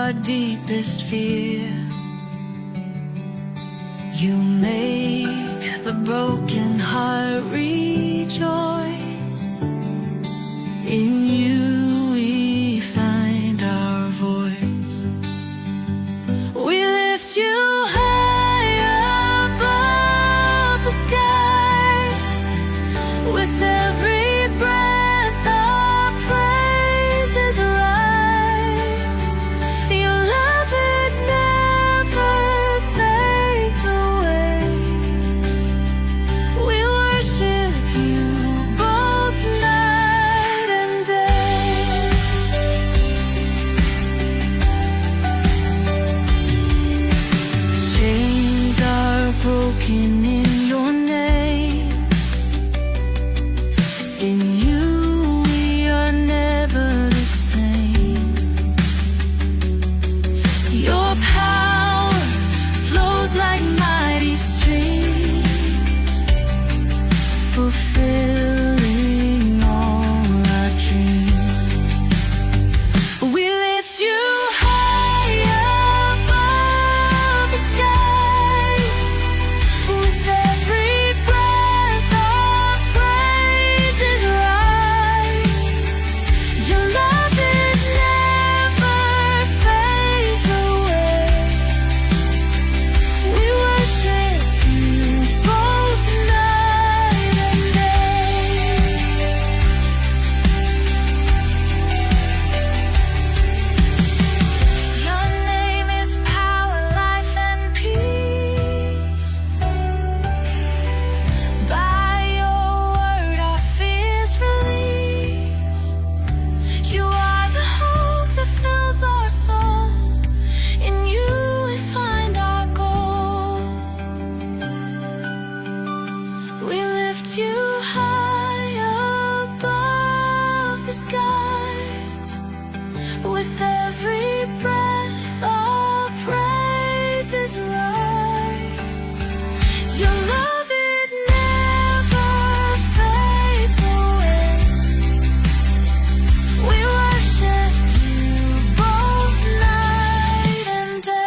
our deepest fear. You make the broken heart rejoice. In you we find our voice. We lift you high above the skies. With every breath our praises rise. Your love, it never fades away. We worship you both night and day. Chains are broken in your name. In you we are never the same. Your power flows like mighty streams, fulfilling all our dreams. We lift you high above the skies. With every breath our praises rise. Your love, it never fades away. We worship you both night and day. Your name is power, life, and peace. By your word our fears release. You are the hope that fills our soul. In you we find our goal. We lift you high above the skies. With every breath our praises rise. Your love, it never fades away. We worship you both night and day.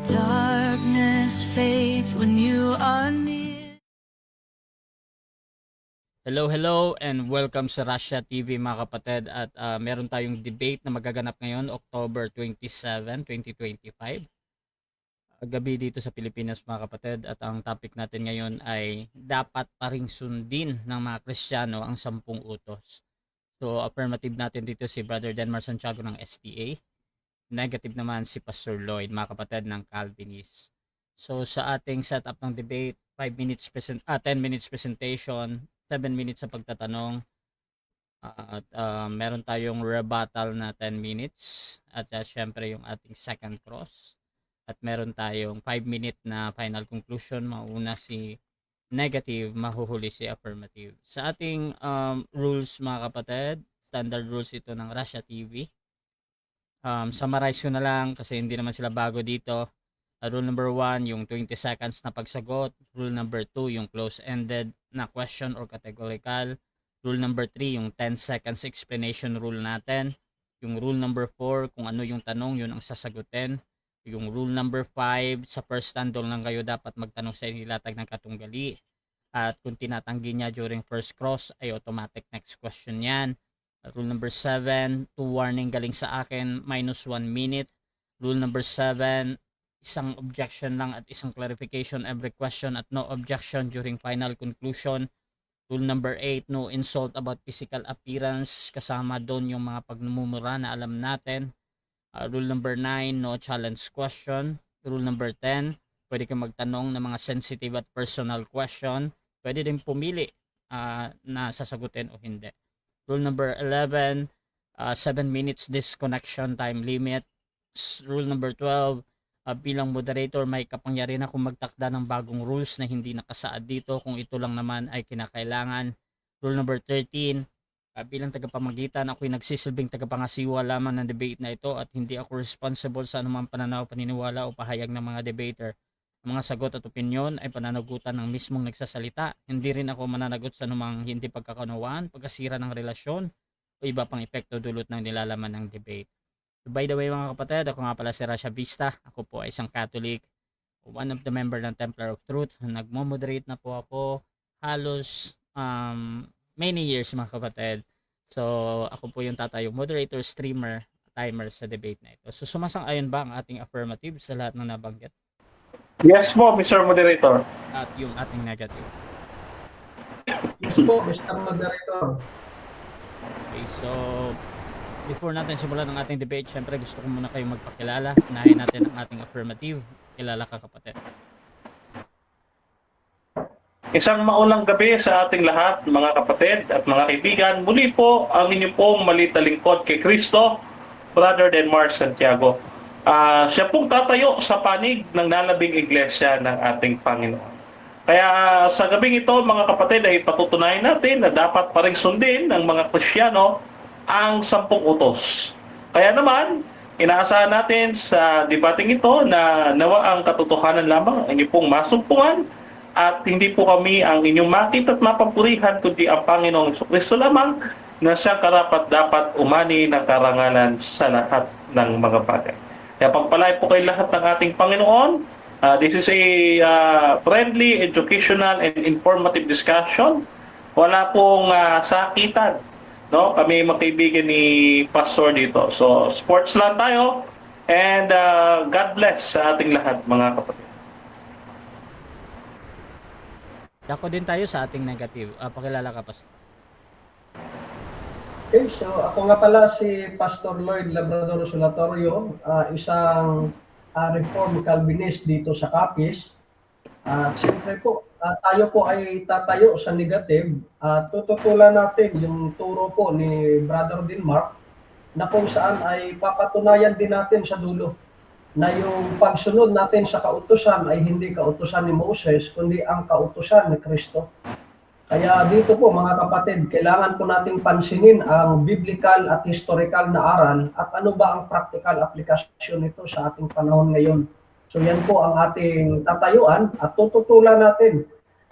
Darkness fades when you are near. Hello, and welcome sa Russia TV mga kapatid. At meron tayong debate na magaganap ngayon, October 27, 2025. Gabi dito sa Pilipinas mga kapatid. At ang topic natin ngayon ay dapat pa ring sundin ng mga Kristiyano ang 10 utos. So affirmative natin dito si Brother Denmar Santiago ng STA. Negative naman si Pastor Lloyd, mga kapatid, ng Calvinist. So sa ating setup ng debate, 10 minutes presentation, 7 minutes sa pagtatanong, at meron tayong rebuttal na 10 minutes, at syempre yung ating second cross, at meron tayong 5-minute na final conclusion. Mauna si negative, mahuhuli si affirmative. Sa ating rules mga kapatid, standard rules ito ng Russia TV. Summarize ko na lang kasi hindi naman sila bago dito. Rule number 1, yung 20 seconds na pagsagot. Rule number 2, yung close-ended na question or categorical. Rule number 3, yung 10 seconds explanation rule natin. Yung rule number 4, kung ano yung tanong, yun ang sasagutin. Yung rule number 5, sa first handle lang kayo dapat magtanong sa inilatag ng katunggali. At kung tinatanggi niya during first cross, ay automatic next question yan. Rule number 7, 2 warning galing sa akin, -1 minute. Rule number 7, isang objection lang at isang clarification every question at no objection during final conclusion. Rule number 8, no insult about physical appearance, kasama doon yung mga pagmumura na alam natin. Rule number 9, no challenge question. Rule number 10, pwede kang magtanong ng mga sensitive at personal question. Pwede din pumili na sasagutin o hindi. Rule number 11, 7 minutes disconnection time limit. Rule number 12, bilang moderator may kapangyarihan akong magtakda ng bagong rules na hindi nakasaad dito kung ito lang naman ay kinakailangan. Rule number 13, bilang tagapamagitan ako'y nagsisilbing tagapangasiwa lamang ng debate na ito at hindi ako responsible sa anumang pananaw, paniniwala o pahayag ng mga debater. Ang mga sagot at opinyon ay pananagutan ng mismong nagsasalita. Hindi rin ako mananagot sa anumang hindi pagkakaunawaan, pagkasira ng relasyon o iba pang epekto dulot ng nilalaman ng debate. So by the way mga kapatid, ako nga pala si Rasha Vista. Ako po ay isang Catholic, one of the member ng Templar of Truth. Nagmo-moderate na po ako halos many years mga kapatid. So ako po yung tatayong moderator, streamer, timer sa debate na ito. So sumasang-ayon ba ang ating affirmative sa lahat ng nabanggit? Yes po, Mr. Moderator. At yung ating negative? Yes po, Mr. Moderator. Okay, so before natin simulan ang ating debate, syempre gusto ko muna kayong magpakilala. Unahin natin ang ating affirmative. Kilala ka kapatid. Isang maulang gabi sa ating lahat, mga kapatid at mga kaibigan. Muli po ang inyong pong maliit na lingkod kay Kristo, Brother Denmar Santiago. Siya pong tatayo sa panig ng nalabing iglesia ng ating Panginoon. Kaya sa gabing ito, mga kapatid, ay patutunayan natin na dapat pa rin sundin ng mga Kristiyano ang 10 utos. Kaya naman, inaasahan natin sa debating ito na nawa ang katotohanan lamang ang inyong pong masumpungan at hindi po kami ang inyong makita at mapapurihan kundi ang Panginoong Kristo lamang na siyang karapat-dapat umani ng karangalan sa lahat ng mga bagay. Kaya pagpalay po kayo lahat ng ating Panginoon. This is a friendly, educational, and informative discussion. Wala pong sakitan. No? Kami magkaibigan ni Pastor dito. So, sports lang tayo. And God bless sa ating lahat, mga kapatid. Dako din tayo sa ating negative. Pakilala ka, Pastor. Okay, so ako nga pala si Pastor Lloyd Labrador Solatorio, isang Reformed Calvinist dito sa Capiz. Siyempre po, tayo po ay tatayo sa negative. Tututulan natin yung turo po ni Brother Denmark na kung saan ay papatunayan din natin sa dulo na yung pagsunod natin sa kautusan ay hindi kautusan ni Moses, kundi ang kautusan ni Kristo. Kaya dito po mga kapatid, kailangan po nating pansinin ang biblical at historical na aral at ano ba ang practical application nito sa ating panahon ngayon. So yan po ang ating tatayuan at tututulan natin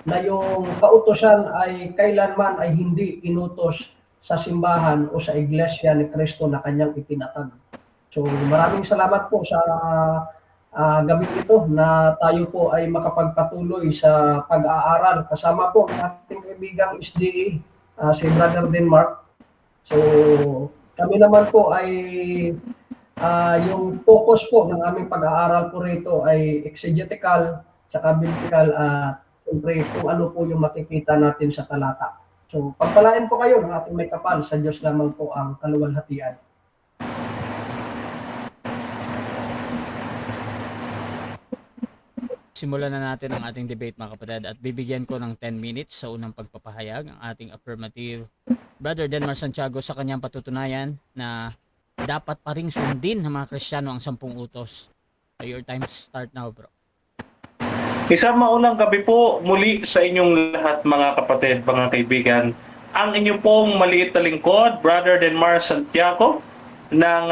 na yung kautusan ay kailanman ay hindi inutos sa simbahan o sa iglesia ni Kristo na kanyang itinatag. So maraming salamat po sa gabi ito na tayo po ay makapagpatuloy sa pag-aaral kasama po ng ating kaibigang SDA, si Brother Denmark. So kami naman po ay yung focus po ng aming pag-aaral po rito ay exegetical saka biblical at siyempre kung ano po yung makikita natin sa talata. So pagpalain po kayo ng ating may kapal, sa Diyos lamang po ang kaluwalhatian. Simulan na natin ang ating debate mga kapatid at bibigyan ko ng 10 minutes sa unang pagpapahayag ang ating affirmative Brother Denmar Santiago sa kanyang patutunayan na dapat pa ring sundin ng mga Kristiyano ang 10 utos. So your time start now, bro. Isang maunang gabi po muli sa inyong lahat, mga kapatid, mga kaibigan. Ang inyong pong maliit na lingkod, Brother Denmar Santiago, ng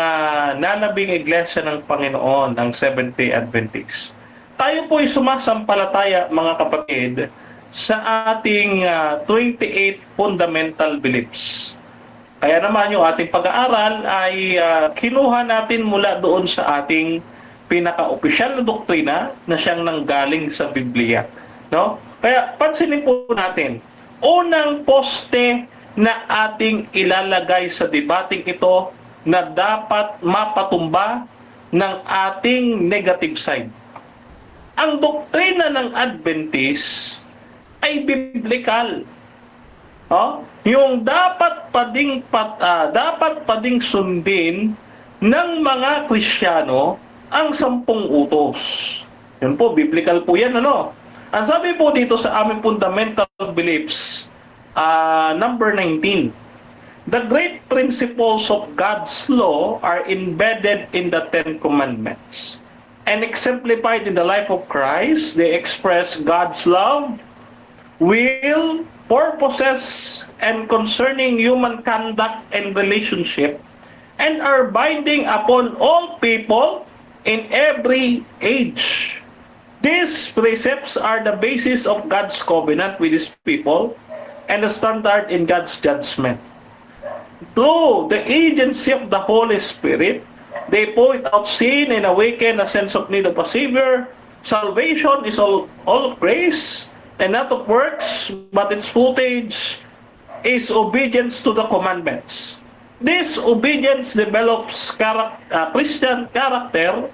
nalabing iglesia ng Panginoon, ng Seventh-day Adventist. Tayo po ay sumasampalataya, mga kapatid, sa ating 28 fundamental beliefs. Kaya naman yung ating pag-aaral ay kinuha natin mula doon sa ating pinaka-opisyal na doktrina na siyang nanggaling sa Biblia. No? Kaya pansinin po natin, unang poste na ating ilalagay sa debating ito na dapat mapatumba ng ating negative side. Ang doktrina ng Adventist ay biblical. Yung dapat pa ding sundin ng mga Kristiyano ang 10 utos. Yun po, biblical po yan, ano? Ang sabi po dito sa aming fundamental beliefs, number 19. The great principles of God's law are embedded in the Ten Commandments and exemplified in the life of Christ. They express God's love, will, purposes, and concerning human conduct and relationship, and are binding upon all people in every age. These precepts are the basis of God's covenant with His people and the standard in God's judgment. Through the agency of the Holy Spirit, they point out sin and awaken a sense of need of a Savior. Salvation is all of grace and not of works, but its footage is obedience to the commandments. This obedience develops Christian character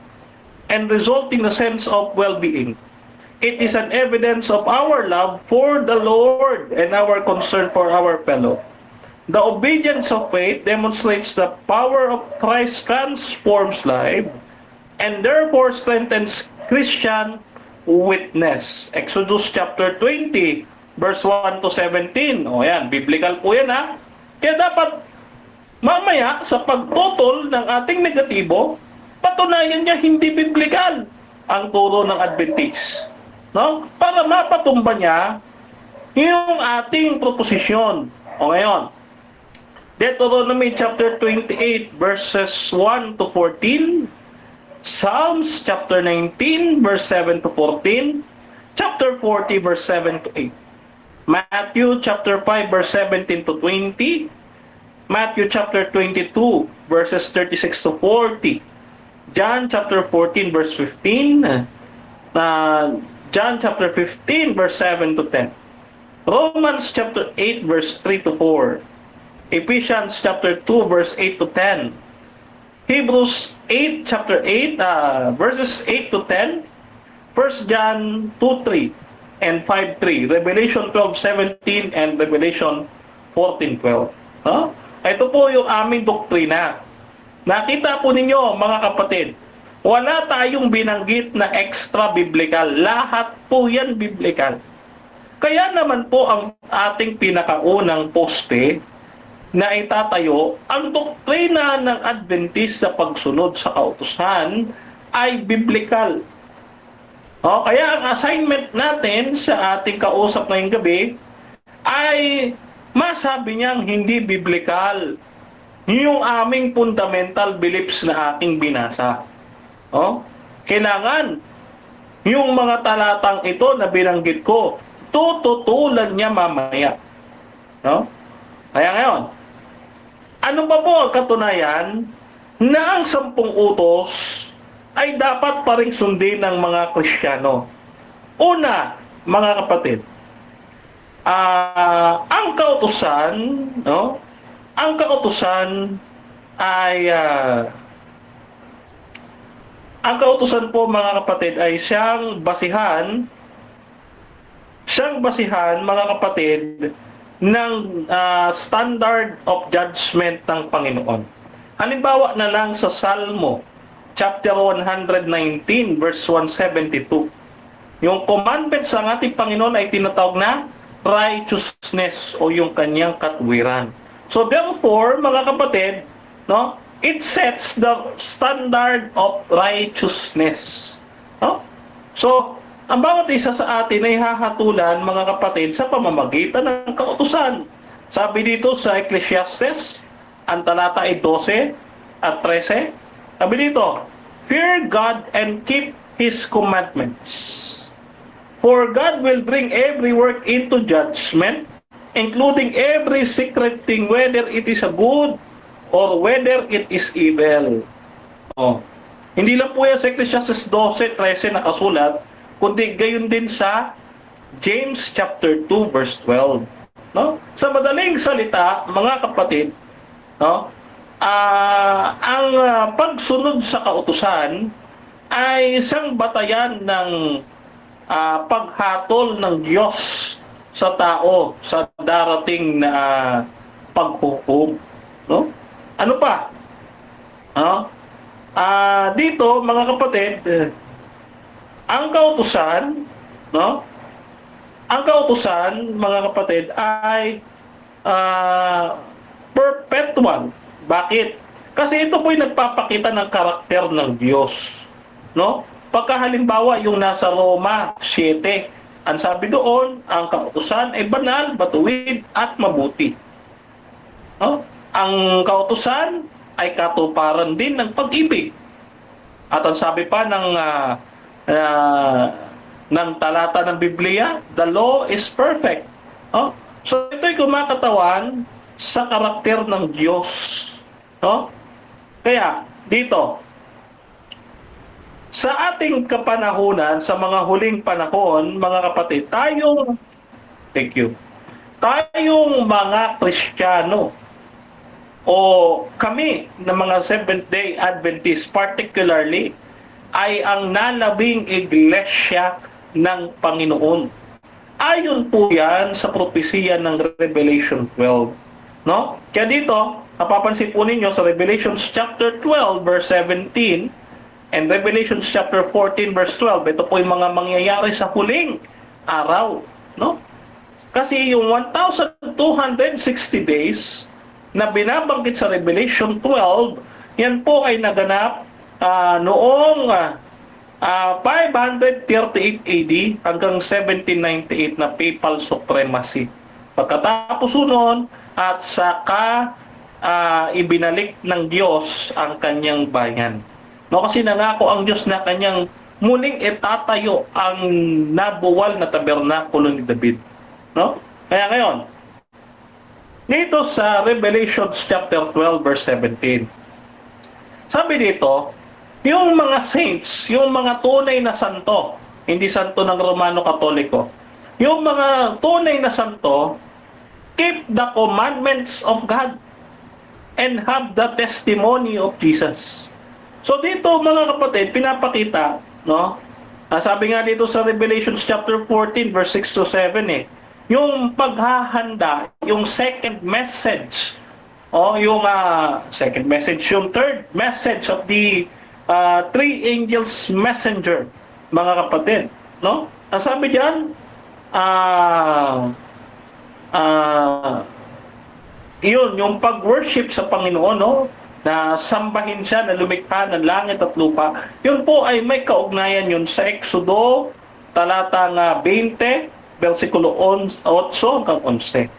and resulting a sense of well-being. It is an evidence of our love for the Lord and our concern for our fellow. The obedience of faith demonstrates the power of Christ transforms life and therefore strengthens Christian witness. Exodus chapter 20, verse 1 to 17. O yan, biblical po yan ha. Kaya dapat mamaya sa pagtutol ng ating negatibo, patunayan niya hindi biblical ang turo ng Adventist. No? Para mapatumba niya yung ating proposisyon. O ngayon, Deuteronomy chapter 28 verses 1 to 14, Psalms chapter 19 verse 7 to 14, chapter 40 verse 7 to 8, Matthew chapter 5 verse 17 to 20, Matthew chapter 22 verses 36 to 40, John chapter 14 verse 15, John chapter 15 verse 7 to 10, Romans chapter 8 verse 3 to 4, Ephesians chapter 2 verse 8 to 10, Hebrews 8 chapter 8 verses 8 to 10, 1 John 2:3 and 5:3, Revelation 12:17 and Revelation 14:12. Huh? Ito po yung aming doktrina. Nakita po ninyo mga kapatid, wala tayong binanggit na extra biblical. Lahat po yan biblical. Kaya naman po ang ating pinakaunang poste na itatayo, ang doktrina ng Adventist sa pagsunod sa kautusan ay biblical. O, kaya ang assignment natin sa ating kausap ngayong gabi ay masabi niyang hindi biblical yung aming fundamental beliefs na ating binasa. O, kailangan yung mga talatang ito na binanggit ko, tututulan niya mamaya. No? Kaya ngayon, ano pa po ang katunayan na ang 10 utos ay dapat pa ring sundin ng mga Kristiyano? Una, mga kapatid, ang kautusan, no? Ang kautusan ay ang kautusan po mga kapatid ay siyang basihan mga kapatid ng standard of judgment ng Panginoon. Halimbawa na lang sa Salmo chapter 119 verse 172. Yung commandments ng ating Panginoon ay tinatawag na righteousness o yung kanyang katwiran. So therefore, mga kapatid, no, it sets the standard of righteousness. No? So, ang bawat isa sa atin ay hahatulan, mga kapatid, sa pamamagitan ng kautusan. Sabi dito sa Ecclesiastes, ang talata ay 12 at 13. Sabi dito, fear God and keep His commandments. For God will bring every work into judgment, including every secret thing, whether it is a good or whether it is evil. Oh. Hindi lang po yan sa Ecclesiastes 12:13 nakasulat, kundi gayon din sa James chapter 2 verse 12. No? Sa madaling salita, mga kapatid, no? Ang pagsunod sa kautusan ay isang batayan ng paghatol ng Diyos sa tao sa darating na paghukom. No? Ano pa? Dito, mga kapatid, ang kautusan, no, ang kautusan, mga kapatid, ay perpetual. Bakit? Kasi ito po'y nagpapakita ng karakter ng Diyos. No? Pagka halimbawa yung nasa Roma 7, ang sabi doon, ang kautusan ay banal, matuwid, at mabuti. No? Ang kautusan ay katuparan din ng pag-ibig. At ang sabi pa ng talata ng Biblia, the law is perfect. No? So ito'y kumakatawan sa karakter ng Diyos. No? Kaya, dito, sa ating kapanahunan, sa mga huling panahon, mga kapatid, tayong mga Kristiyano, o kami na mga Seventh-day Adventists particularly, ay ang nalabing iglesia ng Panginoon. Ayon po yan sa propesiya ng Revelation 12. No? Kaya dito, napapansin po ninyo sa Revelation chapter 12 verse 17 and Revelation chapter 14 verse 12, ito po yung mga mangyayari sa huling araw. No? Kasi yung 1,260 days na binabanggit sa Revelation 12, yan po ay naganap noong 538 AD hanggang 1798 na papal supremacy. Pagkatapos noon, at saka ibinalik ng Diyos ang kanyang bayan. No, kasi nangako ang Diyos na kanyang muling itatayo ang nabuwal na tabernakulo ni David. No? Kaya ngayon, dito sa Revelation chapter 12 verse 17, sabi dito, yung mga saints, yung mga tunay na santo, hindi santo ng Romano Katoliko, yung mga tunay na santo, keep the commandments of God and have the testimony of Jesus. So dito mga kapatid, pinapakita, no? Sabi nga dito sa Revelation chapter 14 verse 6 to 7 yung paghahanda, yung second message, yung second message, yung third message of the three angels messenger, mga kapatid, no? Sabi diyan, yun, yung pag-worship sa Panginoon, no? Na sambahin siya na lumikha ng langit at lupa, yun po ay may kaugnayan yun sa Exodo talatang 20 versikulo 8 hanggang 11.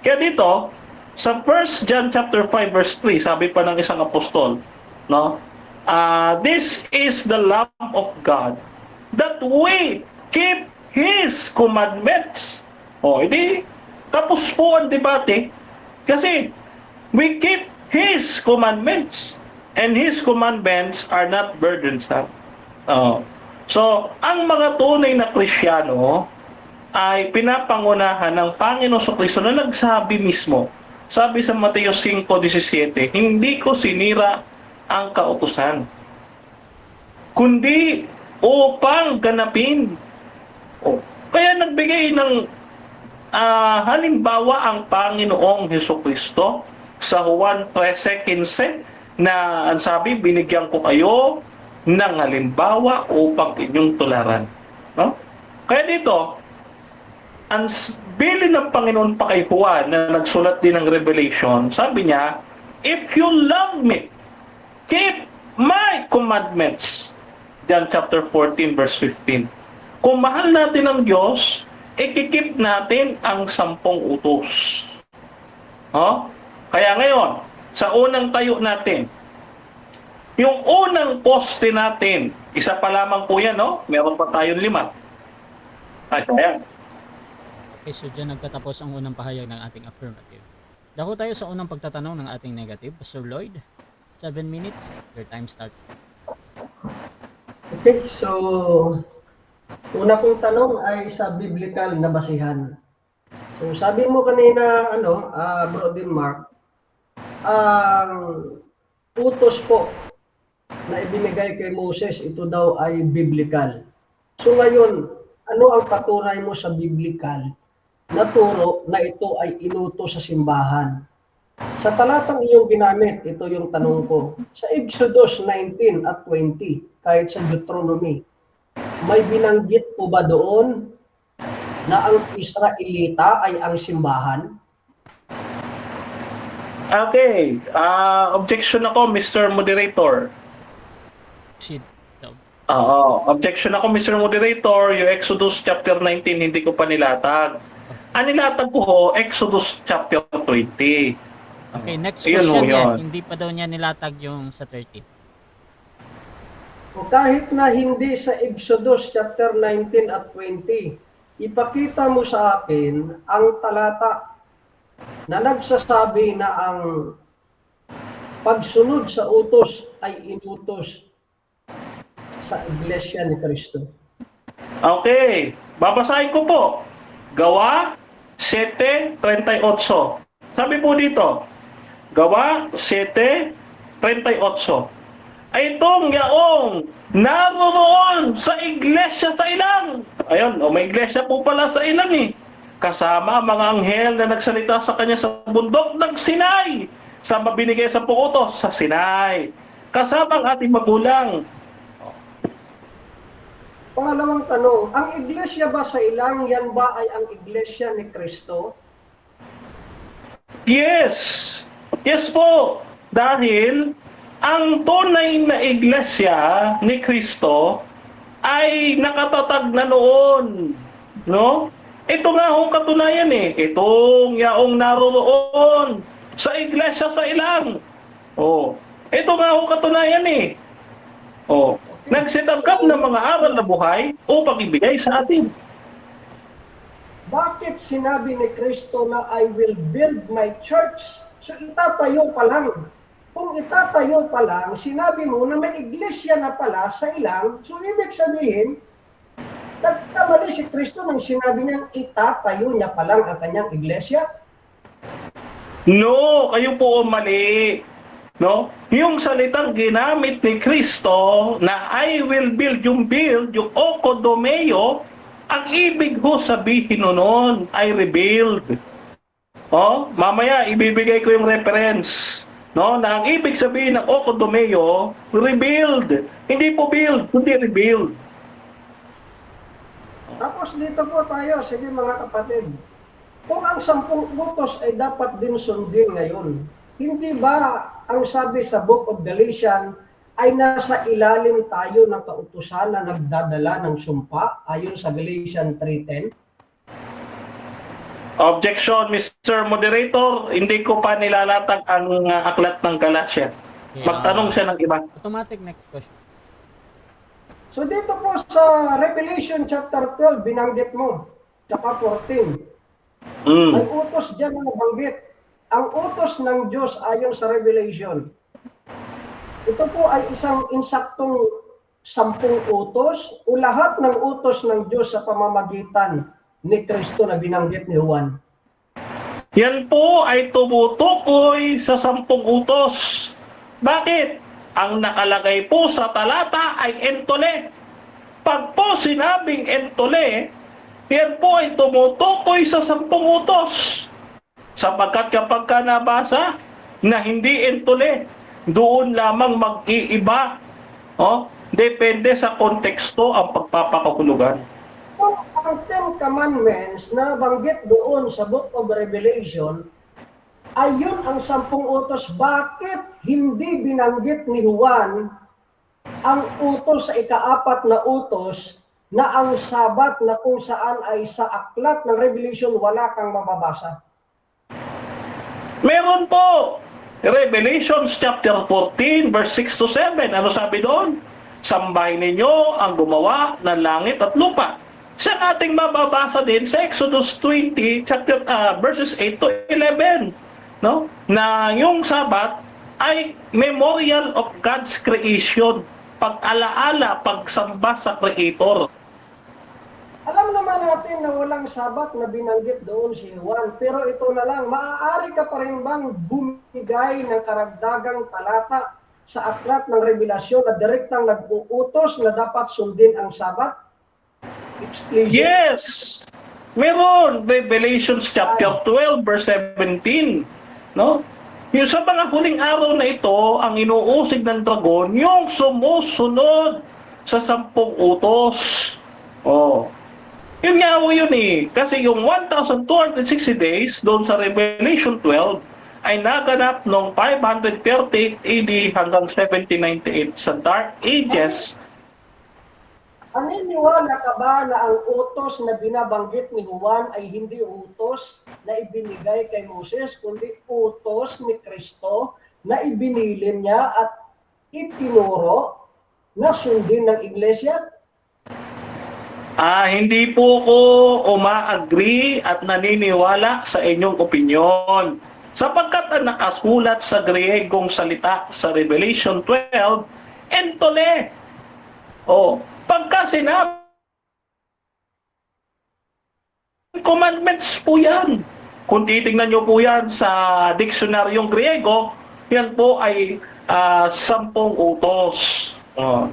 Kaya dito sa 1 John chapter 5 verse 3, sabi pa ng isang apostol, no, this is the Lamb of God that we keep His commandments. Hindi tapos po ang debate, kasi we keep His commandments, and His commandments are not burdensome. So, ang mga tunay na Kristiyano ay pinapangunahan ng Panginoon Kristo na nagsabi mismo, sabi sa Mateo 5:17, hindi ko sinira ang kautusan, kundi upang ganapin. Kaya nagbigay ng halimbawa ang Panginoong Hesukristo sa Juan 13:15 na ang sabi, binigyan ko kayo ng halimbawa upang inyong tularan. No? Kaya dito, ang bilin ng Panginoon pa kay Juan na nagsulat din ng Revelation, sabi niya, if you love me, keep my commandments. John chapter 14 verse 15. Kung mahal natin ang Diyos, ikikip natin ang 10 utos. Kaya ngayon, sa unang tayo natin, yung unang poste natin, isa pa lamang po yan, no? Meron pa tayong 5. Ayan. Okay, so dyan nagtatapos ang unang pahayag ng ating affirmative. Dako tayo sa unang pagtatanong ng ating negative. Pastor Lloyd, 7 minutes, your time start. Okay, so una kong tanong ay sa biblical na basihan. So sabi mo kanina, Brother Mark, ang utos po na ibinigay kay Moses, ito daw ay biblical. So ngayon, ano ang patunay mo sa biblical na turo na ito ay inutos sa simbahan? Sa talatang iyong ginamit, ito yung tanong ko. Sa Exodus 19 at 20, kahit sa Deuteronomy, may binanggit po ba doon na ang Israelita ay ang simbahan? Okay, objection ako, Mr. Moderator. Shit. So, Oo, objection ako, Mr. Moderator. Yung Exodus chapter 19, hindi ko pa nilatag. Ang nilatag ko ho, Exodus chapter 20. okay, next Ayun, question yan. yun. Hindi pa daw niya nilatag yung sa 30. O kahit na hindi sa Exodus chapter 19 at 20, ipakita mo sa akin ang talata na nagsasabi na ang pagsunod sa utos ay inutos sa Iglesia ni Cristo. Okay, babasahin ko po. Gawa 7:38. Sabi po dito, Gawa 7:38. Ay itong yaong naroon sa iglesia sa ilang. Ayun, may iglesia po pala sa ilang eh. Kasama ang mga anghel na nagsalita sa kanya sa bundok ng Sinai. Sa mabinigay sa utos sa Sinai. Kasama ang ating magulang. Pangalawang tanong, ang iglesia ba sa ilang, yan ba ay ang iglesia ni Cristo? Yes. Yes po. Dahil ang tunay na iglesia ni Kristo ay nakatatag na noon. No? Ito nga ho katunayan eh. Itong yaong naroon sa iglesia sa ilang. Oh. Ito nga ho katunayan eh. Oh. Nagsitanggap ng mga aral na buhay upang ibigay sa atin. Bakit sinabi ni Kristo na I will build my church? So itatayo pa lang. Kung itatayo pa lang, sinabi mo na may iglesia na pala sa ilang, so ibig sabihin, nagkamali si Kristo nang sinabi niyang itatayo niya pa lang ang kanyang iglesia? No, kayo po ang mali. No? Yung salitang ginamit ni Kristo na I will build, yung okodomeo, ang ibig ho sabihin noon ay rebuild. Oh, mamaya ibibigay ko yung reference. No, na ang ibig sabihin ng okodomeo, rebuild. Hindi po build, kundi rebuild. Tapos dito po tayo, sige mga kapatid, kung ang 10 utos ay dapat din sundin ngayon, hindi ba ang sabi sa Book of Galatians ay nasa ilalim tayo ng kautusan na nagdadala ng sumpa ayon sa Galatians 3:10? Objection, Mr. Moderator, hindi ko pa nilalatag ang aklat ng Galatia. Magtanong siya ng iba. Automatic next question. So dito po sa Revelation chapter 12, binanggit mo, tsaka 14, may utos dyan na nabanggit. Ang utos ng Diyos ayon sa Revelation, ito po ay isang insaktong 10 utos o lahat ng utos ng Diyos sa pamamagitan ni Kristo na binanggit ni Juan. Yan po ay tumutukoy sa 10 utos. Bakit? Ang nakalagay po sa talata ay entole. Pag po sinabing entole, yan po ay tumutukoy sa 10 utos. Sapagkat kapag ka nabasa na hindi entole, doon lamang mag-iiba. Oh, depende sa konteksto ang pagpapakahulugan. Kung ang 10 Commandments na nabanggit doon sa Book of Revelation, ayun ang 10 utos, bakit hindi binanggit ni Juan ang utos sa ika-4 na utos na ang Sabat na kung saan ay sa aklat ng Revelation wala kang mababasa? Meron po. Revelations chapter 14 verse 6 to 7. Ano sabi doon? Sambahin ninyo ang gumawa ng langit at lupa. Siya ating mababasa din sa Exodus 20 chapter verses 8 to 11. No? Na yung Sabat ay memorial of God's creation. Pag-alaala, pagsamba sa Creator. Alam naman natin na walang Sabat na binanggit doon si Juan, pero ito na lang, maaari ka pa rin bang bumigay ng karagdagang talata sa aklat ng Revelasyon na direktang nag-uutos na dapat sundin ang Sabat? Explicit. Yes! Meron. Revelations chapter 12 verse 17. No? Yung sa mga huling araw na ito, ang inuusig ng dragon, yung sumusunod sa 10 utos. Oh. Yun nga po yun eh. Kasi yung 1,260 days doon sa Revelation 12 ay naganap noong 530 AD hanggang 1798 sa Dark Ages. Naniniwala ka ba na ang utos na binabanggit ni Juan ay hindi utos na ibinigay kay Moses, kundi utos ni Kristo na ibinilin niya at itinuro na sundin ng iglesia? Hindi po ko uma-agree at naniniwala sa inyong opinyon. Sapagkat ang nakasulat sa Griegong salita sa Revelation 12, entole. Pagka sinabi, commandments po yan. Kung titingnan nyo po yan sa diksionaryong Griego, yan po ay 10 utos.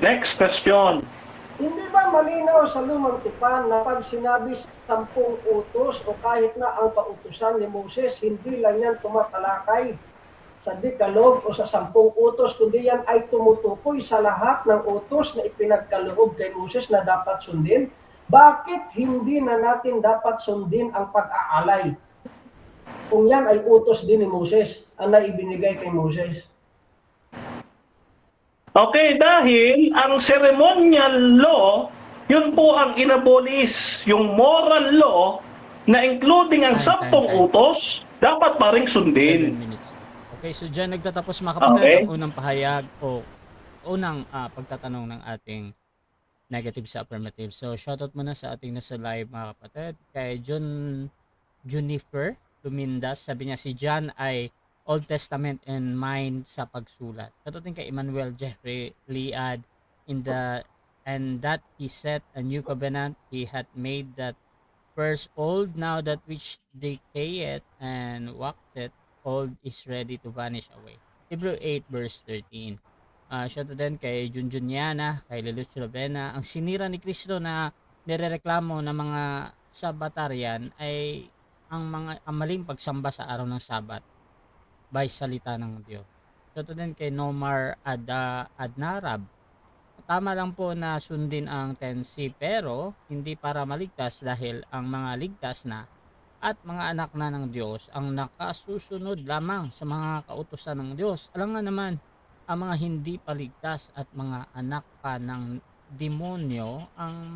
Next question. Hindi ba malinaw sa lumang tipan na pag sinabi 10 utos o kahit na ang pautusan ni Moses, hindi lang yan tumatalakay sa Decalogue o sa 10 utos, kundi yan ay tumutukoy sa lahat ng utos na ipinagkaloob kay Moses na dapat sundin? Bakit hindi na natin dapat sundin ang pag-aalay? Kung yan ay utos din ni Moses, ang naibinigay kay Moses. Okay, dahil ang ceremonial law, yun po ang inabolish. Yung moral law na including ang 10 utos, dapat pa ring 7 sundin. minutes. Okay, so dyan nagtatapos mga kapatid Okay. ang unang pahayag o unang pagtatanong ng ating negative sa affirmative. So, shoutout muna sa ating nasa live mga kapatid. Kay Junifer Lumindas, sabi niya si John ay Old Testament and mind sa pagsulat. Shoutout din kay Emmanuel Jeffrey Liad and that he set a new covenant, he had made that first old, now that which decayeth and waxeth old is ready to vanish away. Hebrew 8 verse 13. Shoutout din kay Junjuniana, kay Lelus Ravena. Ang sinira ni Kristo na nirereklamo ng mga Sabatarian ay ang maling pagsamba sa araw ng Sabat by salita ng Diyos. Shoutout din kay Nomar Adnarab. Tama lang po na sundin ang 10C pero hindi para maligtas dahil ang mga ligtas na at mga anak na ng Diyos ang nakasusunod lamang sa mga kautusan ng Diyos. Alam nga naman, ang mga hindi paligtas at mga anak pa ng demonyo ang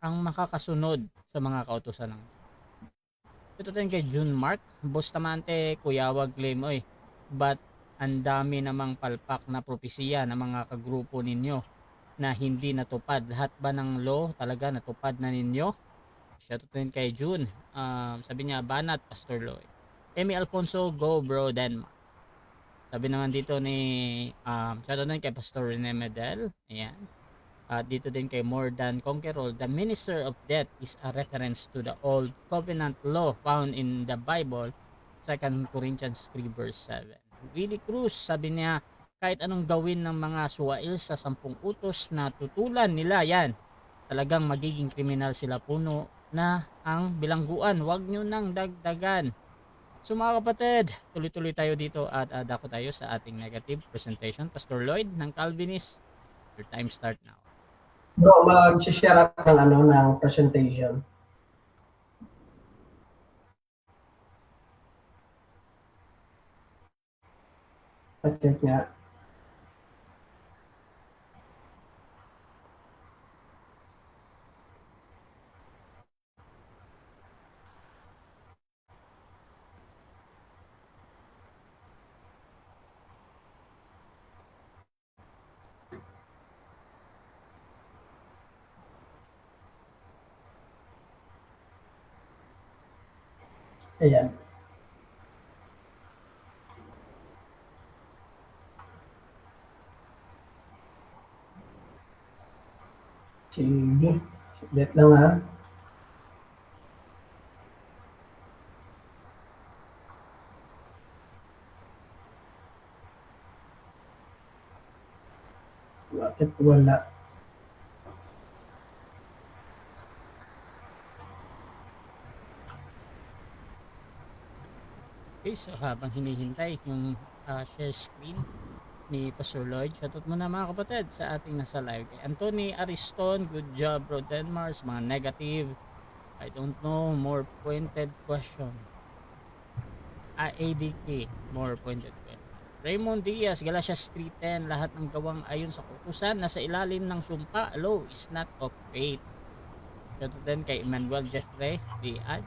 makakasunod sa mga kautusan ng Diyos. Ito din kay June Mark, Bustamante, Kuyawag Lemoy, but ang dami namang palpak na propesiya ng mga kagrupo ninyo na hindi natupad. Lahat ba ng law talaga natupad na ninyo? Shoutout din kay June. Sabi niya, Banat, Pastor Lloyd. Emi Alfonso, go bro, Denmark. Sabi naman dito ni, shoutout din kay Pastor Rene Medel. Ayan. Dito din kay More Than Conqueror, the minister of death is a reference to the old covenant law found in the Bible, 2 Corinthians 3 verse 7. Willie Cruz, sabi niya, kahit anong gawin ng mga suwail sa 10 utos na tutulan nila yan, talagang magiging kriminal sila, puno na ang bilangguan, wag nyo nang dagdagan. So mga kapatid, tuloy-tuloy tayo dito at dako tayo sa ating negative presentation. Pastor Lloyd ng Calvinist, your time start now. Bro, mag-share ako ng presentation. Check nga. Ayan. Sige. Saglit lang ha. Bakit wala? Okay, so habang hinihintay yung share screen ni Pastor Lloyd. Shoutout muna mga kapatid sa ating nasa live. Kay Anthony Ariston, good job bro Denmars. Mga negative, I don't know, more pointed question. ADK, more pointed question. Raymond Diaz, Galatians 3:10, lahat ng gawang ayon sa kautusan nasa ilalim ng sumpa, law is not of faith. Shoutout din kay Emmanuel Jeffrey Diaz,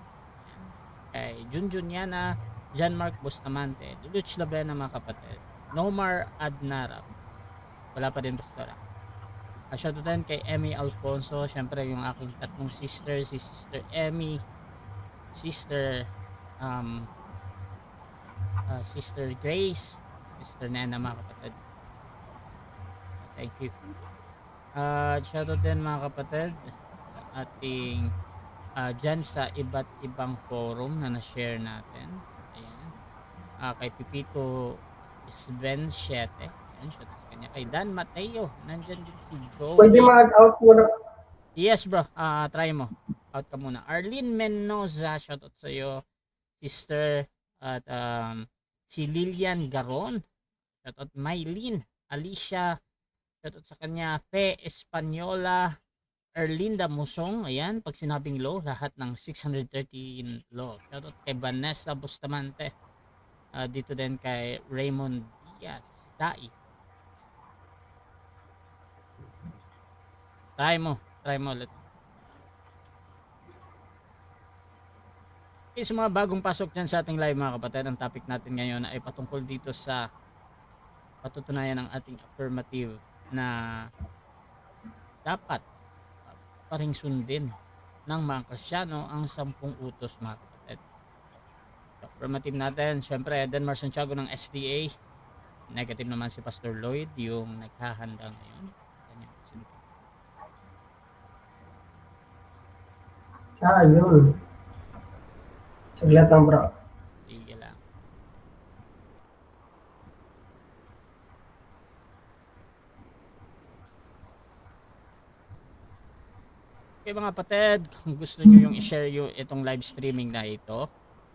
kay Junjun Yana, John Mark Bustamante, Duluch Labena mga kapatid, Nomar Adnarap, wala pa din pastora. Shoutout din kay Emmy Alfonso, syempre yung aking tatlong sister, si Sister Emmy, Sister Sister Grace, Sister Nena mga kapatid. Thank you. Shoutout din mga kapatid ating dyan sa iba't ibang forum na na-share natin. Ayan. Kay Pipito Sven 7. Ayan, shoutout sa kanya. Kay Dan Mateo. Nandyan din si Joey. Pwede mag-out muna. Yes bro, try mo. Out ka muna. Arlene Mendoza, shoutout sa iyo. Sister at si Lilian Garon. Shoutout Maylin, Alicia. Shoutout sa kanya. Fe Espanyola, Erlinda Musong. Ayan, pag sinabing law, lahat ng 613 law. Shoutout kay Vanessa Bustamante. Dito din kay Raymond Diaz Dai. Try mo ulit. Okay, sa mga bagong pasok dyan sa ating live mga kapatid, ang topic natin ngayon ay patungkol dito sa patutunayan ng ating affirmative na dapat paring sundin ng mga Kristiyano ang 10 utos mga kapatid. So, affirmative natin, syempre Denmar Santiago ng SDA. Negative naman si Pastor Lloyd, yung naghahanda ngayon. Yun. Saglit lang bro. Sige lang. Okay mga kapatid, kung gusto nyo yung i-share yung itong live streaming na ito,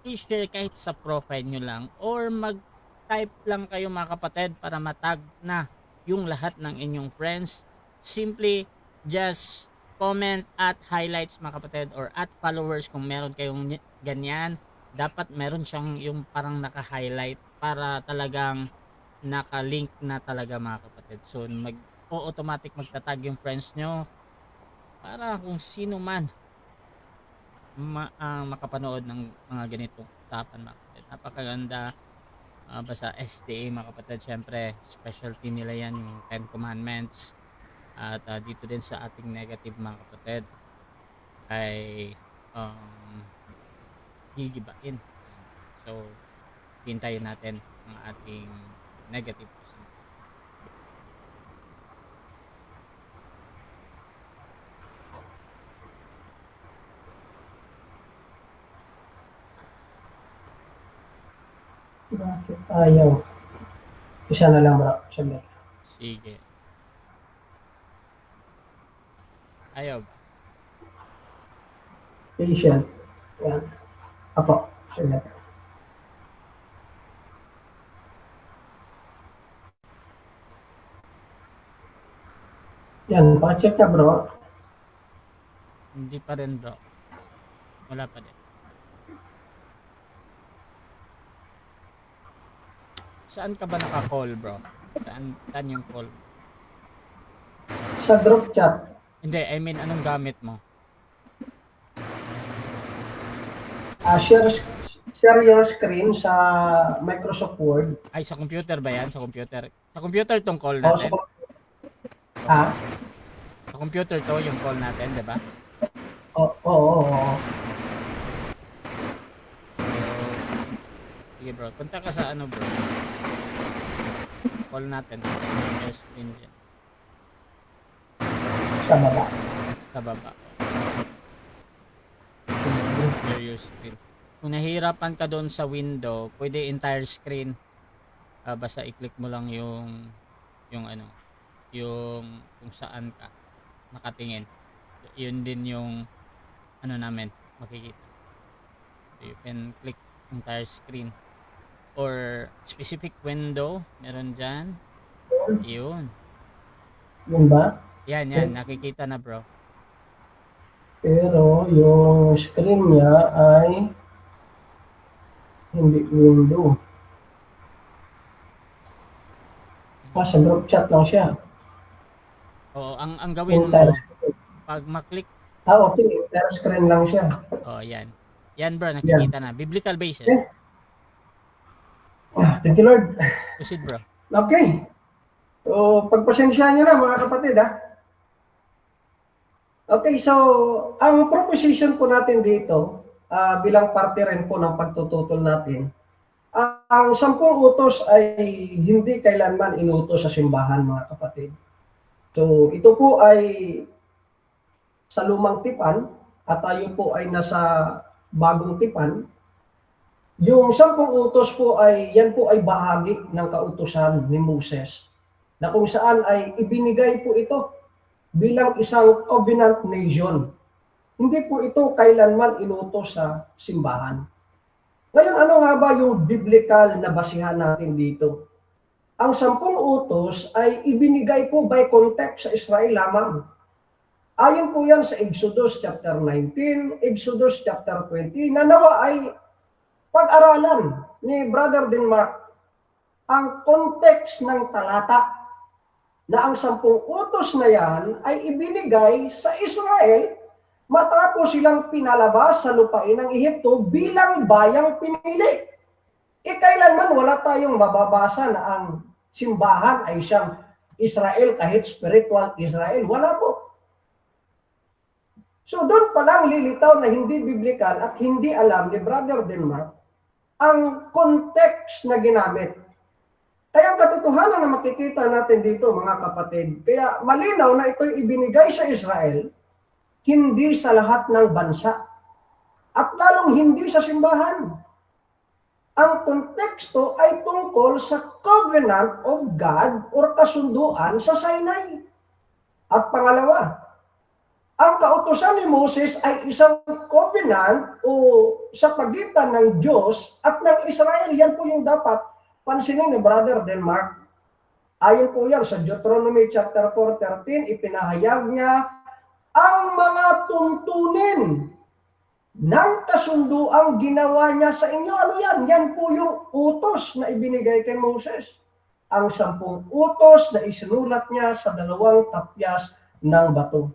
please share kahit sa profile nyo lang or mag-type lang kayo mga kapatid para matag na yung lahat ng inyong friends. Simply just comment at highlights mga kapatid or at followers kung meron kayong ganyan. Dapat meron siyang yung parang naka-highlight para talagang naka-link na talaga mga kapatid. So automatic magtatag yung friends nyo para kung sino man makapanood ng mga ganitong usapan mga kapatid. Napakaganda. Basta SDA mga kapatid, syempre specialty nila yan yung 10 commandments. At dito din sa ating negative mga kapatid ay gigibain. So hintayin natin ang ating negative percent. Bakit ayaw? Isa na lang bro. Saglit. Sige. Ayaw ba? Patient. Yan. Apo. Saglit. Yan. Pacheck na bro. Hindi pa rin bro. Wala pa din. Saan ka ba naka-call bro? Saan yung call? Sa group chat. Hindi, I mean anong gamit mo? Share your screen sa Microsoft Word. Ay, sa computer ba yan? Sa computer? Sa computer tong call O, natin? sa computer to yung call natin, di ba? Oo. Sige bro, punta ka sa ano bro? Call natin. Share screen dyan. Sa baba. Sa baba. Share your screen. Kung nahihirapan ka doon sa window, pwede entire screen. Basta i-click mo lang yung ano, yung kung saan ka nakatingin. Yun din yung ano namin makikita. So you can click entire screen or specific window, meron dyan. Yun. Yun ba? Yan, nakikita na bro. Pero yung screen niya ay hindi window. Sa group chat lang siya. Oo, ang gawin Entire mo, screen. pag maklik, Okay. Entire screen lang siya. yan. Yan bro, nakikita na. Biblical basis. Okay. Thank you, Lord. Proceed bro. Okay. So, pagpasensyahan nyo na mga kapatid, ha? Okay, so, ang proposition po natin dito, bilang parte rin po ng pagtututol natin, ang 10 utos ay hindi kailanman inutos sa simbahan, mga kapatid. So, ito po ay sa lumang tipan at tayo po ay nasa bagong tipan. Yung 10 utos po ay, yan po ay bahagi ng kautusan ni Moses na kung saan ay ibinigay po ito bilang isang covenant nation. Hindi po ito kailanman inutos sa simbahan. Ngayon, ano nga ba yung biblical na basihan natin dito? Ang 10 utos ay ibinigay po by context sa Israel lamang. Ayon po yan sa Exodus chapter 19, Exodus chapter 20, na nawa ay pag-aralan ni Brother Denmark ang context ng talata na ang 10 utos na yan ay ibinigay sa Israel matapos silang pinalabas sa lupain ng Ehipto bilang bayang pinili. Kailanman wala tayong mababasa na ang simbahan ay siyang Israel kahit spiritual Israel. Wala po. So doon pa lang lilitaw na hindi biblical at hindi alam ni Brother Denmark ang context na ginamit. Kaya ang katotohanan na makikita natin dito mga kapatid, kaya malinaw na ito'y ibinigay sa Israel, hindi sa lahat ng bansa. At lalong hindi sa simbahan. Ang konteksto ay tungkol sa covenant of God or kasunduan sa Sinai. At pangalawa, ang kautusan ni Moses ay isang covenant o sa pagitan ng Diyos at ng Israel. Yan po yung dapat pansinin ni Brother Denmark. Ayon po yan sa Deuteronomy chapter 4:13, ipinahayag niya ang mga tuntunin ng kasunduang ginawa niya sa inyo. Ano yan? Yan po yung utos na ibinigay kay Moses. Ang 10 utos na isinulat niya sa 2 tapyas ng bato.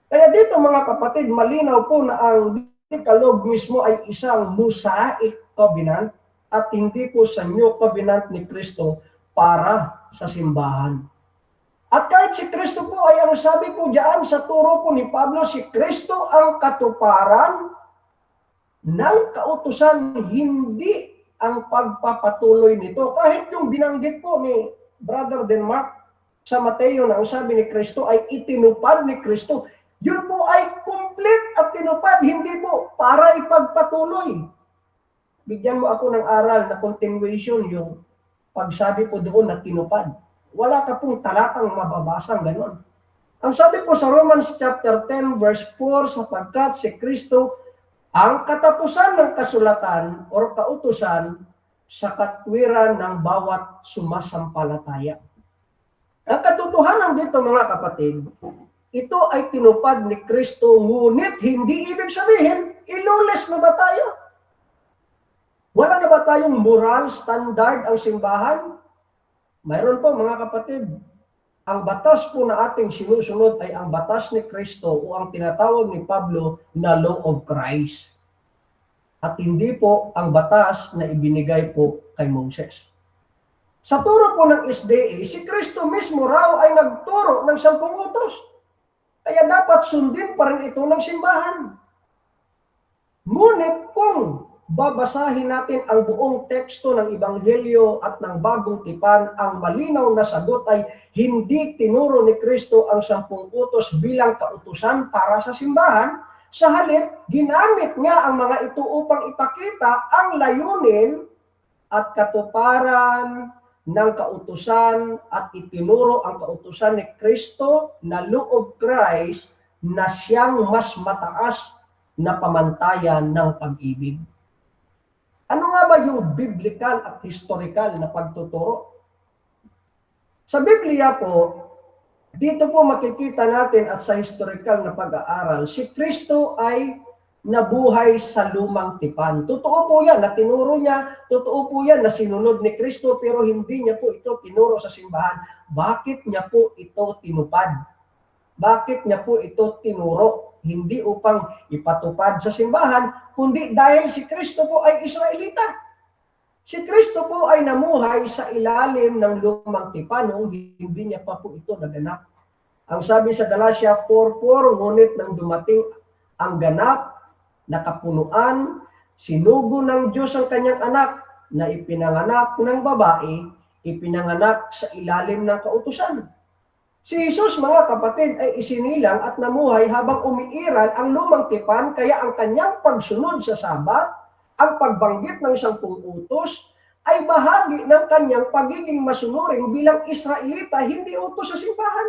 Kaya dito mga kapatid, malinaw po na ang Decalogue mismo ay isang Mosaic covenant at hindi po sa New Covenant ni Kristo para sa simbahan. At kahit si Kristo po ay ang sabi po diyan sa turo po ni Pablo, si Kristo ang katuparan ng kautusan, hindi ang pagpapatuloy nito. Kahit yung binanggit po ni Brother Denmark sa Mateo na ang sabi ni Kristo ay itinupad ni Kristo, yun po ay complete at tinupad, hindi po para ipagpatuloy. Bigyan mo ako ng aral na continuation yung pagsabi po doon na tinupad. Wala ka pong talatang mababasang ganon. Ang sabi po sa Romans chapter 10 verse 4, sapagkat si Kristo ang katapusan ng kasulatan o kautusan sa katwiran ng bawat sumasampalataya. Ang katotohanan dito mga kapatid, ito ay tinupad ni Kristo, ngunit hindi ibig sabihin, ilules na ba tayo? Wala na ba tayong moral standard ang simbahan? Mayroon po mga kapatid. Ang batas po na ating sinusunod ay ang batas ni Kristo o ang tinatawag ni Pablo na law of Christ. At hindi po ang batas na ibinigay po kay Moses. Sa turo po ng SDA, si Kristo mismo raw ay nagturo ng 10 utos. Kaya dapat sundin pa rin ito ng simbahan. Ngunit kung babasahin natin ang buong teksto ng Ebanghelyo at ng Bagong Tipan, ang malinaw na sagot ay hindi tinuro ni Kristo ang 10 utos bilang kautusan para sa simbahan. Sa halip, ginamit niya ang mga ito upang ipakita ang layunin at katuparan ng kautusan at itinuro ang kautusan ni Kristo na law of Christ na siyang mas mataas na pamantayan ng pag-ibig. Ano nga ba yung biblical at historical na pagtuturo? Sa Biblia po, dito po makikita natin at sa historical na pag-aaral, si Kristo ay nabuhay sa lumang tipan. Totoo po yan na tinuro niya, totoo po yan na sinunod ni Kristo, pero hindi niya po ito tinuro sa simbahan. Bakit niya po ito tinupad? Bakit niya po ito tinuro? Hindi upang ipatupad sa simbahan, kundi dahil si Kristo po ay Israelita. Si Kristo po ay namuhay sa ilalim ng lumang tipan noong hindi niya pa po ito naganap. Ang sabi sa Galatia 4:4, ngunit nang dumating ang ganap, nakapunuan, sinugo ng Diyos ang kanyang anak na ipinanganak ng babae, ipinanganak sa ilalim ng kautusan. Si Jesus, mga kapatid, ay isinilang at namuhay habang umiiral ang lumang tipan, kaya ang kanyang pagsunod sa Sabat, ang pagbanggit ng 10 utos ay bahagi ng kanyang pagiging masunurin bilang Israelita, hindi utos sa simbahan.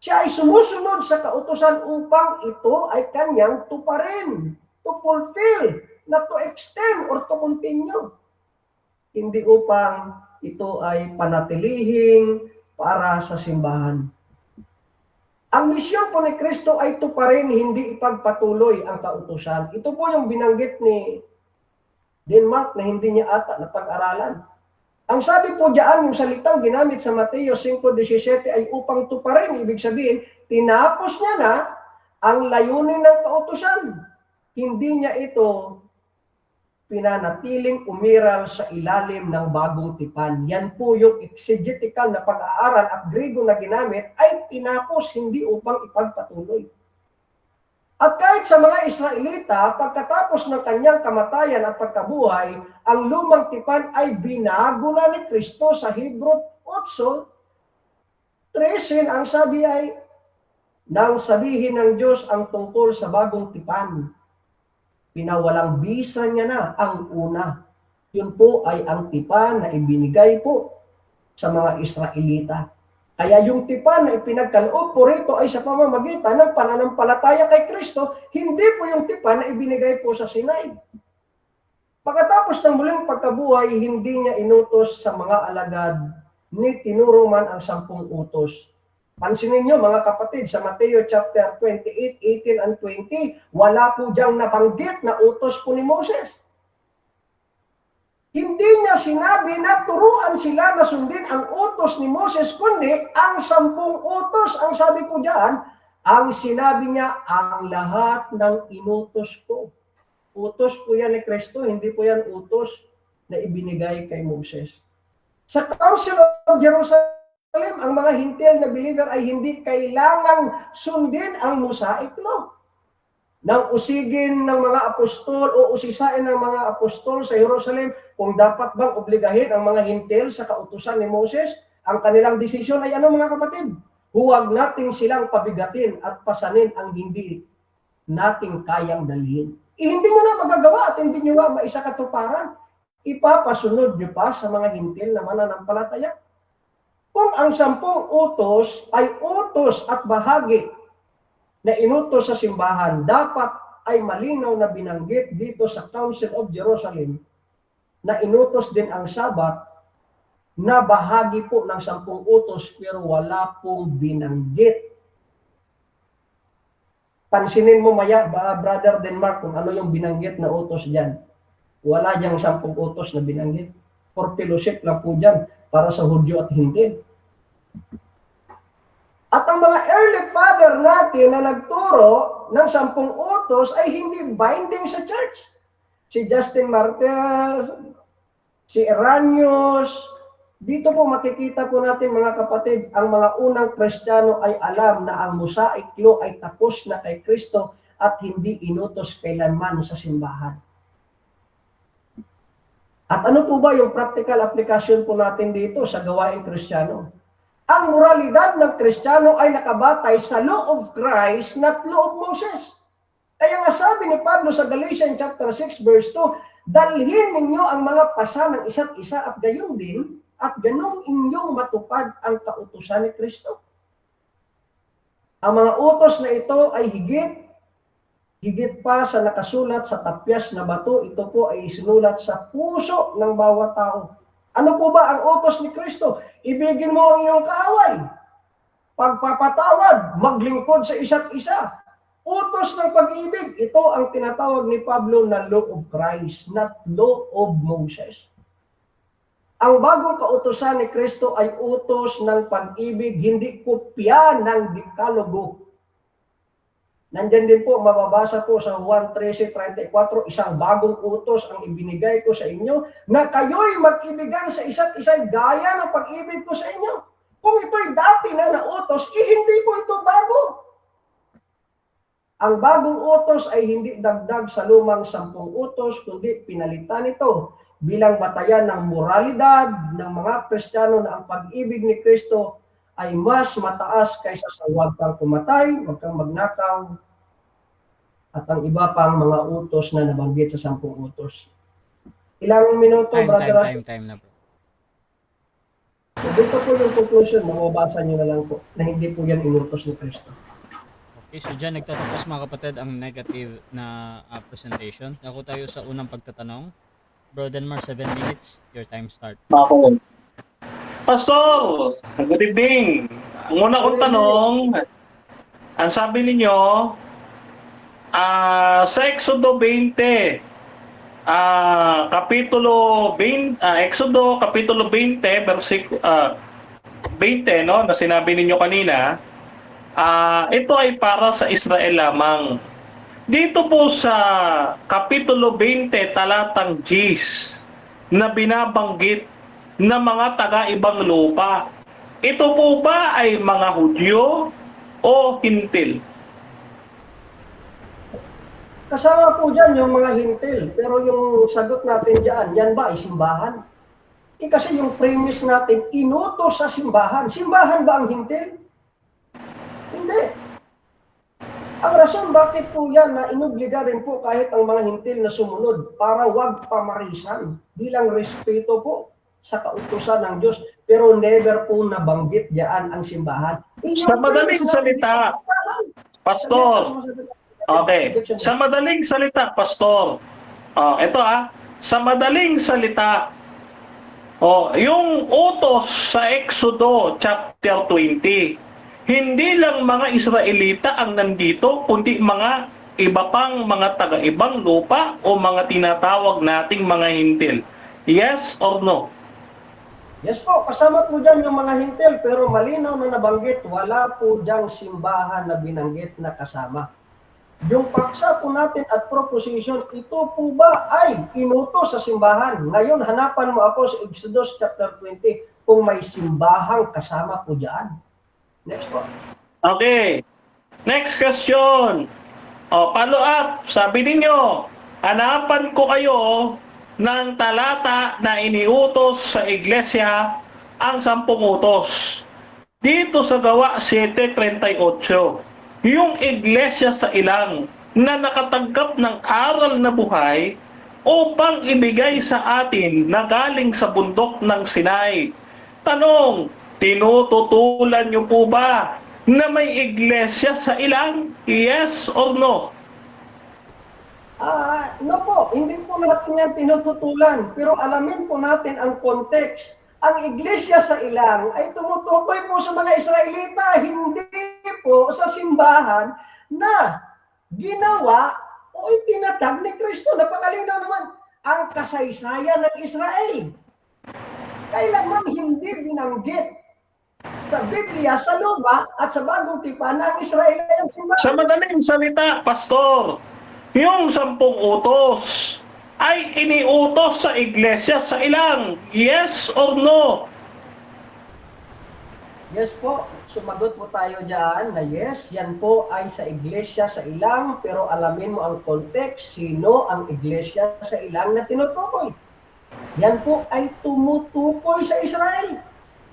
Siya ay sumusunod sa kautusan upang ito ay kanyang tuparin, to fulfill, not to extend or to continue. Hindi upang ito ay panatilihing para sa simbahan. Ang misyon po ni Kristo ay tuparin, hindi ipagpatuloy ang kautusan. Ito po yung binanggit ni Denmark na hindi niya ata napag-aralan. Ang sabi po diyan, yung salitang ginamit sa Mateo 5:17 ay upang tuparin. Ibig sabihin, tinapos niya na ang layunin ng kautusan. Hindi niya ito pinanatiling umiral sa ilalim ng bagong tipan. Yan po yung exegetical na pag-aaral at Grego na ginamit ay tinapos, hindi upang ipagpatuloy. At kahit sa mga Israelita, pagkatapos ng kanyang kamatayan at pagkabuhay, ang lumang tipan ay binago na ni Kristo sa Hebreo 8:13. Ang sabi ay, nang sabihin ng Diyos ang tungkol sa bagong tipan, pinawalang bisa niya na ang una. Yun po ay ang tipan na ibinigay po sa mga Israelita. Kaya yung tipan na ipinagkaloob po rito ay sa pamamagitan ng pananampalataya kay Kristo, hindi po yung tipan na ibinigay po sa Sinai. Pagkatapos ng muling pagkabuhay, hindi niya inutos sa mga alagad, ni tinuro man ang 10 utos. Pansinin niyo mga kapatid, sa Mateo chapter 28, 18 and 20, wala po diyang nabanggit na utos po ni Moses. Hindi niya sinabi na turuan sila na sundin ang utos ni Moses, kundi ang 10 utos. Ang sabi po diyan, ang sinabi niya, ang lahat ng inutos ko. Utos po yan ni Kristo, hindi po yan utos na ibinigay kay Moses. Sa Council of Jerusalem, ang mga hintil na believer ay hindi kailangang sundin ang Mosaic Law. Nang usigin ng mga apostol o usisain ng mga apostol sa Jerusalem kung dapat bang obligahin ang mga hintil sa kautusan ni Moses, ang kanilang desisyon ay ano mga kapatid? Huwag nating silang pabigatin at pasanin ang hindi nating kayang dalhin. Hindi nyo na magagawa at hindi nyo nga maisakatuparan. Ipapasunod nyo pa sa mga hintil na mananampalataya. Kung ang 10 utos ay utos at bahagi na inutos sa simbahan, dapat ay malinaw na binanggit dito sa Council of Jerusalem na inutos din ang Sabat na bahagi po ng 10 utos pero wala pong binanggit. Pansinin mo maya, Brother Denmark, kung ano yung binanggit na utos dyan. Wala diyang 10 utos na binanggit. For fellowship lang po dyan para sa Hudyo at hindi. At ang mga early father natin na nagturo ng 10 utos ay hindi binding sa church. Si Justin Martyr, si Irenaeus, dito po makikita po natin mga kapatid, ang mga unang Kristiyano ay alam na ang Mosaic Law ay tapos na kay Kristo at hindi inutos kailanman sa simbahan. At ano po ba yung practical application po natin dito sa gawaing Kristiyano? Ang moralidad ng Kristiyano ay nakabatay sa law of Christ, not law of Moses. Kaya nga sabi ni Pablo sa Galatians chapter 6 verse 2, dalhin ninyo ang mga pasa ng isa't isa at gayon din, at ganong inyong matupad ang kautusan ni Kristo. Ang mga utos na ito ay higit pa sa nakasulat sa tapyas na bato, ito po ay isinulat sa puso ng bawat tao. Ano po ba ang utos ni Kristo? Ibigin mo ang iyong kaaway. Pagpapatawad, maglingkod sa isa't isa. Utos ng pag-ibig, ito ang tinatawag ni Pablo na law of Christ, not law of Moses. Ang bagong kautusan ni Kristo ay utos ng pag-ibig, hindi kopya ng Dekalogo. Nandyan din po, mababasa po sa Juan 13:34, isang bagong utos ang ibinigay ko sa inyo, na kayo'y mag-ibigan sa isa't isa gaya ng pag-ibig ko sa inyo. Kung ito'y dati na nautos, hindi po ito bago. Ang bagong utos ay hindi dagdag sa lumang 10 utos, kundi pinalitan ito bilang batayan ng moralidad ng mga Kristiyano na ang pag-ibig ni Kristo ay mas mataas kaysa sa huwag kang pumatay, huwag kang magnakaw, at ang iba pang mga utos na nabanggit sa 10 utos. Ilang minuto, brother? Time na po. So, dito po yung conclusion, mababasa nyo na lang po na hindi po yan inutos ni Kristo. Okay, so dyan nagtatapos mga kapatid ang negative na presentation. Ako tayo sa unang pagtatanong. Bro Denmar, 7 minutes. Your time start. Ako. Pastor, good evening. Ang una kong tanong, ang sabi ninyo, sa Exodo 20, Exodo Kapitulo 20, versikulo 20, no, na sinabi ninyo kanina, ito ay para sa Israel lamang. Dito po sa Kapitulo 20, talatang 10, na binabanggit na mga taga-ibang lupa, ito po ba ay mga Hudyo o Hintil? Kasama po dyan yung mga hintil, pero yung sagot natin dyan, yan ba ay simbahan? Kasi yung premise natin, inutos sa simbahan. Simbahan ba ang hintil? Hindi. Ang rason bakit po yan na inubliga rin po kahit ang mga hintil na sumunod para wag pamarisan bilang respeto po sa kautusan ng Diyos, pero never po nabanggit diyan ang simbahan. Sa madaling salita, Pastor, okay, sa madaling salita, Pastor, ito sa madaling salita, yung utos sa Exodo chapter 20, hindi lang mga Israelita ang nandito, kundi mga iba pang mga taga-ibang lupa o mga tinatawag nating mga hintil. Yes or no? Yes po, kasama po dyan yung mga hintil, pero malinaw na nabanggit, wala po dyang simbahan na binanggit na kasama. Yung paksa po natin at proposition, ito po ba ay inutos sa simbahan? Ngayon, hanapan mo ako sa Exodus chapter 20 kung may simbahang kasama po dyan. Next po. Okay. Next question. Follow up. Sabi ninyo, hanapan ko kayo ng talata na iniutos sa iglesia ang 10 utos. Dito sa Gawa 7:38, yung iglesia sa ilang na nakatanggap ng aral na buhay upang ibigay sa atin na galing sa bundok ng Sinai. Tanong, tinututulan niyo po ba na may iglesia sa ilang? Yes or no? No po, hindi po natin yan tinututulan, pero alamin po natin ang context. Ang iglesia sa ilang ay tumutukoy po sa mga Israelita, hindi po sa simbahan na ginawa o itinatag ni Kristo. Napakalinaw naman ang kasaysayan ng Israel. Kailanman hindi binanggit sa Biblia, sa Luma at sa Bagong Tipan ang Israel ay ang simbahan. Sa madaling salita, Pastor, yung 10 utos ay iniutos sa iglesia sa ilang. Yes or no? Yes po, sumagot po tayo dyan na yes, yan po ay sa iglesia sa ilang, pero alamin mo ang context, sino ang iglesia sa ilang na tinutukoy. Yan po ay tumutukoy sa Israel.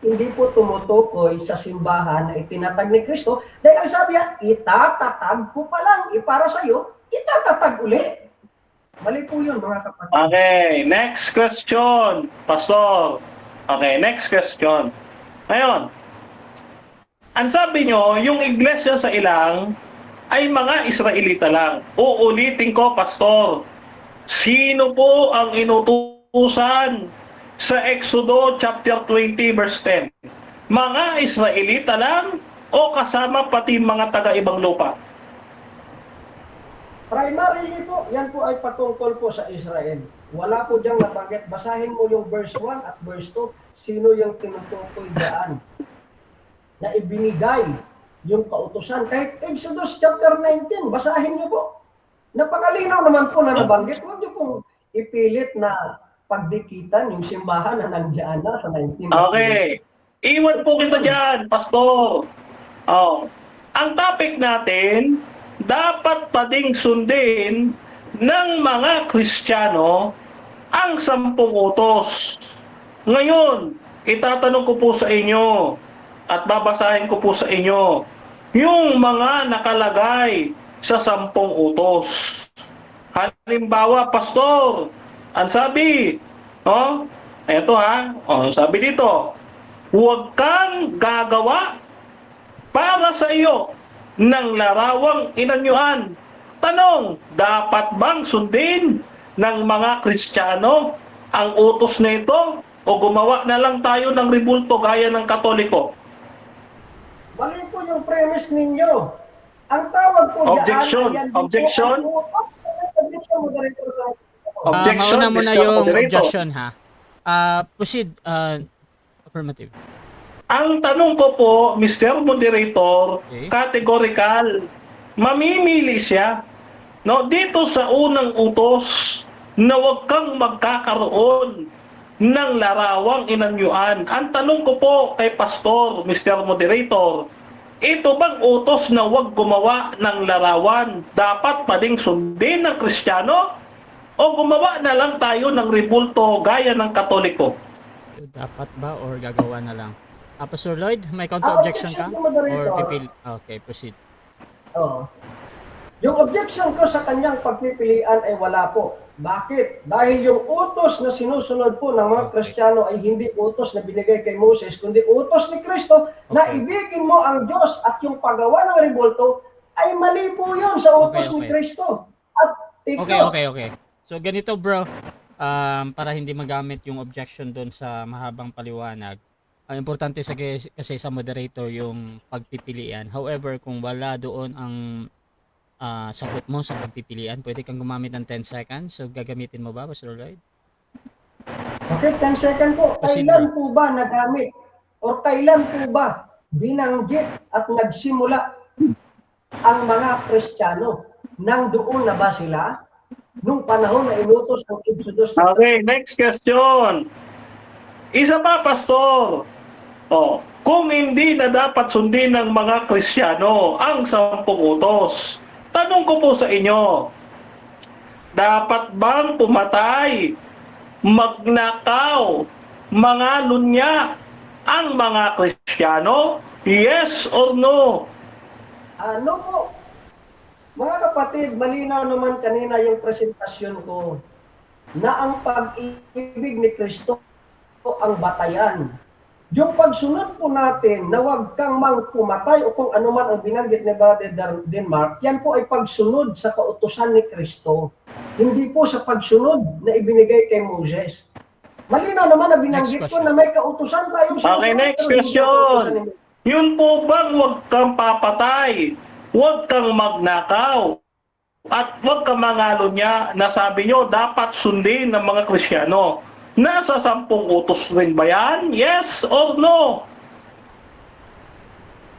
Hindi po tumutukoy sa simbahan na itinatag ni Kristo, dahil ang sabi niya, itatatag ko pa lang, para sa iyo, itatatag uli. Mali po yun, mga kapatid. Okay, next question, Pastor. Okay, next question. Ngayon, ang sabi nyo, yung iglesia sa ilang ay mga Israelita lang. Uulitin ko, Pastor. Sino po ang inutusan sa Exodo chapter 20 verse 10? Mga Israelita lang o kasama pati mga taga-ibang lupa? Primarily po, yan po ay patungkol po sa Israel. Wala po diyang nabanggit. Basahin mo yung verse 1 at verse 2. Sino yung tinutukoy dyan na ibinigay yung kautusan? Kahit Exodus chapter 19, basahin niyo po. Napakalinaw naman po na nabanggit. Huwag niyo pong ipilit na pagdikitan yung simbahan na nandiyan na sa 19. Okay. Iwan po kita dyan, Pastor. Oh. Ang topic natin, dapat pa ding sundin ng mga Kristiyano ang 10 utos. Ngayon, itatanong ko po sa inyo at babasahin ko po sa inyo yung mga nakalagay sa 10 utos. Halimbawa, Pastor, ang sabi, eto sabi dito, huwag kang gagawa para sa iyo ng larawang inanyuan. Tanong, dapat bang sundin ng mga Kristiyano ang utos na ito o gumawa na lang tayo ng ribulto gaya ng Katoliko? Mali po yung premise ninyo. Ang tawag po Objection. dyan, Objection. Objection, moderator sa Objection, mauna muna Mr. yung Moderator. objection ha. Proceed. Affirmative. Ang tanong ko po, Mr. Moderator, Okay. categorical. Mamimili siya dito sa unang utos na huwag kang magkakaroon ng larawang inanyuan. Ang tanong ko po kay Pastor, Mr. Moderator, ito bang utos na huwag gumawa ng larawan dapat pa ding sundin ng Kristiyano? O gumawa na lang tayo ng ribulto gaya ng Katoliko? Dapat ba or gagawa na lang? Pastor Lloyd, may counter-objection ka? objection, moderator. Or pipil? Okay, proceed. Oo. Yung objection ko sa kanyang pagpipilian ay wala po. Bakit? Dahil yung utos na sinusunod po ng mga Kristiyano ay hindi utos na binigay kay Moses, kundi utos ni Kristo na Okay. ibigin mo ang Diyos at yung paggawa ng rebulto ay mali po yun sa utos Okay, ni okay. Kristo. At ikaw, Okay. So ganito bro, para hindi magamit yung objection doon sa mahabang paliwanag. Ang importante kasi sa moderator yung pagpipilian. However, kung wala doon ang sagot mo sa pagpipilian, pwede kang gumamit ng 10 seconds. So gagamitin mo ba, Pastor Lloyd? okay, 10 second po. Proceed, Kailan po ba nagamit o kailan po ba binanggit at nagsimula ang mga Kristiyano? Nang doon na ba sila? Nung panahon na inutos ng Exodus. Okay, next question. Isa pa, Pastor. Kung hindi na dapat sundin ng mga Kristiyano ang 10 utos, tanong ko po sa inyo, dapat bang pumatay, magnakaw, mga lunya ang mga Kristiyano? Yes or no? Ano po? Mga kapatid, malinaw naman kanina yung presentasyon ko na ang pag-ibig ni Kristo ang batayan. Yung pagsunod po natin na huwag kang pumatay o kung ano man ang binanggit ni Brother Denmark, yan po ay pagsunod sa kautusan ni Kristo. Hindi po sa pagsunod na ibinigay kay Moses. Malinaw naman na binanggit ko na may kautusan tayong Okay, next question. Yun po bang huwag kang papatay, huwag kang magnakaw, at huwag kang mangalunya na sabi nyo dapat sundin ng mga Kristiyano? Nasa 10 utos rin ba yan? Yes or no?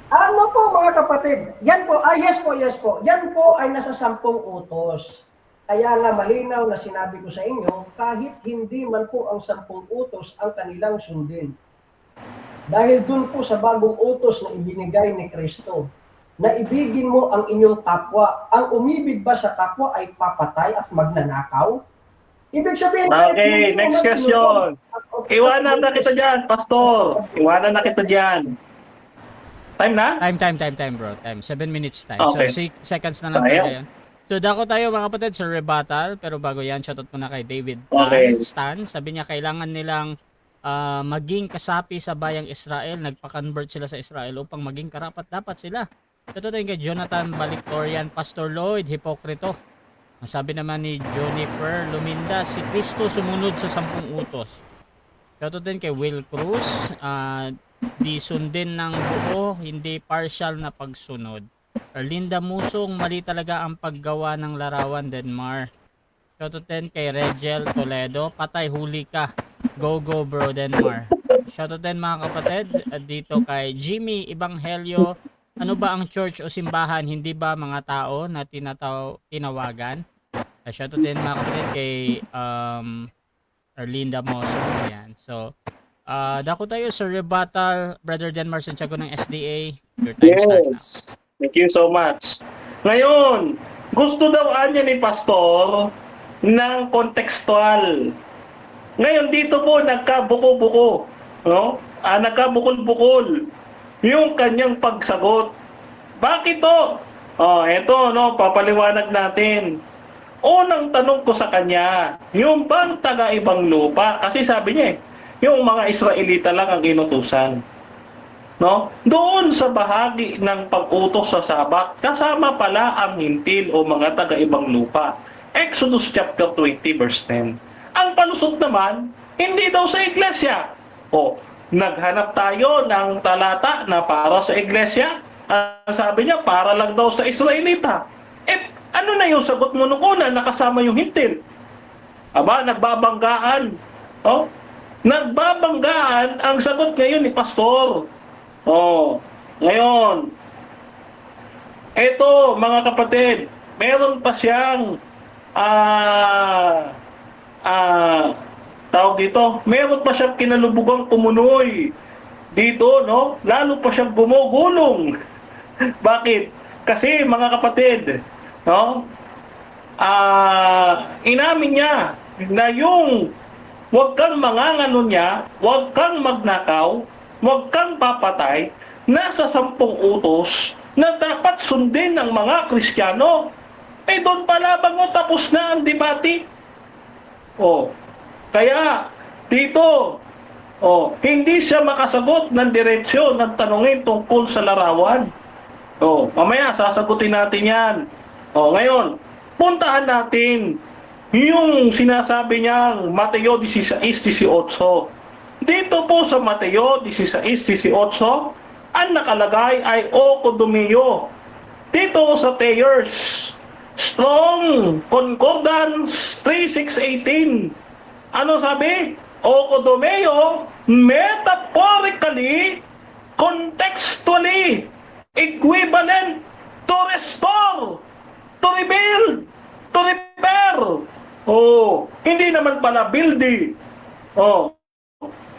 Ano po mga kapatid? Yan po, yes po. Yan po ay nasa 10 utos. Kaya nga malinaw na sinabi ko sa inyo, kahit hindi man po ang 10 utos ang kanilang sundin. Dahil dun po sa bagong utos na ibinigay ni Kristo, na ibigin mo ang inyong kapwa. Ang umibig ba sa kapwa ay papatay at magnanakaw? Ibig sabihin, Okay, next question. Iwanan na kita dyan, Pastor. Iwanan na kita dyan. Time na? Time bro. Time. 7 minutes time. Okay. So 6 seconds na lang Sayang. tayo yan. So dako tayo mga kapatid sa rebuttal. Pero bago yan, shoutout muna kay David Okay. Stan. Sabi niya kailangan nilang maging kasapi sa bayang Israel. Nagpa-convert sila sa Israel upang maging karapat-dapat sila. Shoutout tayo kay Jonathan Baliktorian. Pastor Lloyd, hipokrito. Sabi naman ni Jonifer Luminda, si Kristo sumunod sa 10 utos. Shoutout din kay Will Cruz. Di sundin ng buo, hindi partial na pagsunod. Erlinda Musong, mali talaga ang paggawa ng larawan, Denmar. Shoutout din kay Regel Toledo, patay huli ka. Go go bro, Denmar. Shoutout din mga kapatid dito kay Jimmy Ibanghelio. Ano ba ang church o simbahan? Hindi ba mga tao na tinawagan? Shoutout din mga kapatid kay Erlinda Musong. Ayan. So, dako tayo sa rebuttal, Brother Denmar Santiago ng SDA. Your time start now. Yes. Thank you so much. Ngayon, gusto daw niya ni Pastor ng kontekstual. Ngayon dito po nagkabuko-buko, no? Nagkabukol-bukol yung kanyang pagsagot. Bakit to? Eto, no, papaliwanag natin. Unang tanong ko sa kanya, yung bang taga-ibang lupa? Kasi sabi niya yung mga Israelita lang ang inutusan. No? Doon sa bahagi ng pag-utos sa Sabat, kasama pala ang hintil o mga taga-ibang lupa. Exodus chapter 20 verse 10. Ang palusot naman, hindi daw sa iglesia. Naghanap tayo ng talata na para sa iglesia. Sabi niya, para lang daw sa Israelita. Ano na yung sagot mo nung una, nakasama yung hintil? Nagbabanggaan. Nagbabanggaan ang sagot ngayon ni Pastor. Ngayon, eto mga kapatid, meron pa siyang tawag dito, meron pa siyang kinalubugang tumunoy dito, no? Lalo pa siyang gumugulong. Bakit? Kasi mga kapatid, no? Inamin niya na yung huwag kang mangangano niya, huwag kang magnakaw, huwag kang papatay, nasa 10 utos na dapat sundin ng mga Kristiyano. Doon pa labang mo tapos na ang debate. Kaya dito, hindi siya makasagot ng diretsyon ng tanungin tungkol sa larawan. Mamaya sasagutin natin yan. Ngayon, puntahan natin yung sinasabi niyang Mateo 16:18. Dito po sa Mateo 16:18, ang nakalagay ay okodomio. Dito sa Thayers, Strong Concordance 3618. Ano sabi? Okodomio, metaphorically, contextually, equivalent to restore, to rebuild, to repair. Hindi naman pala building.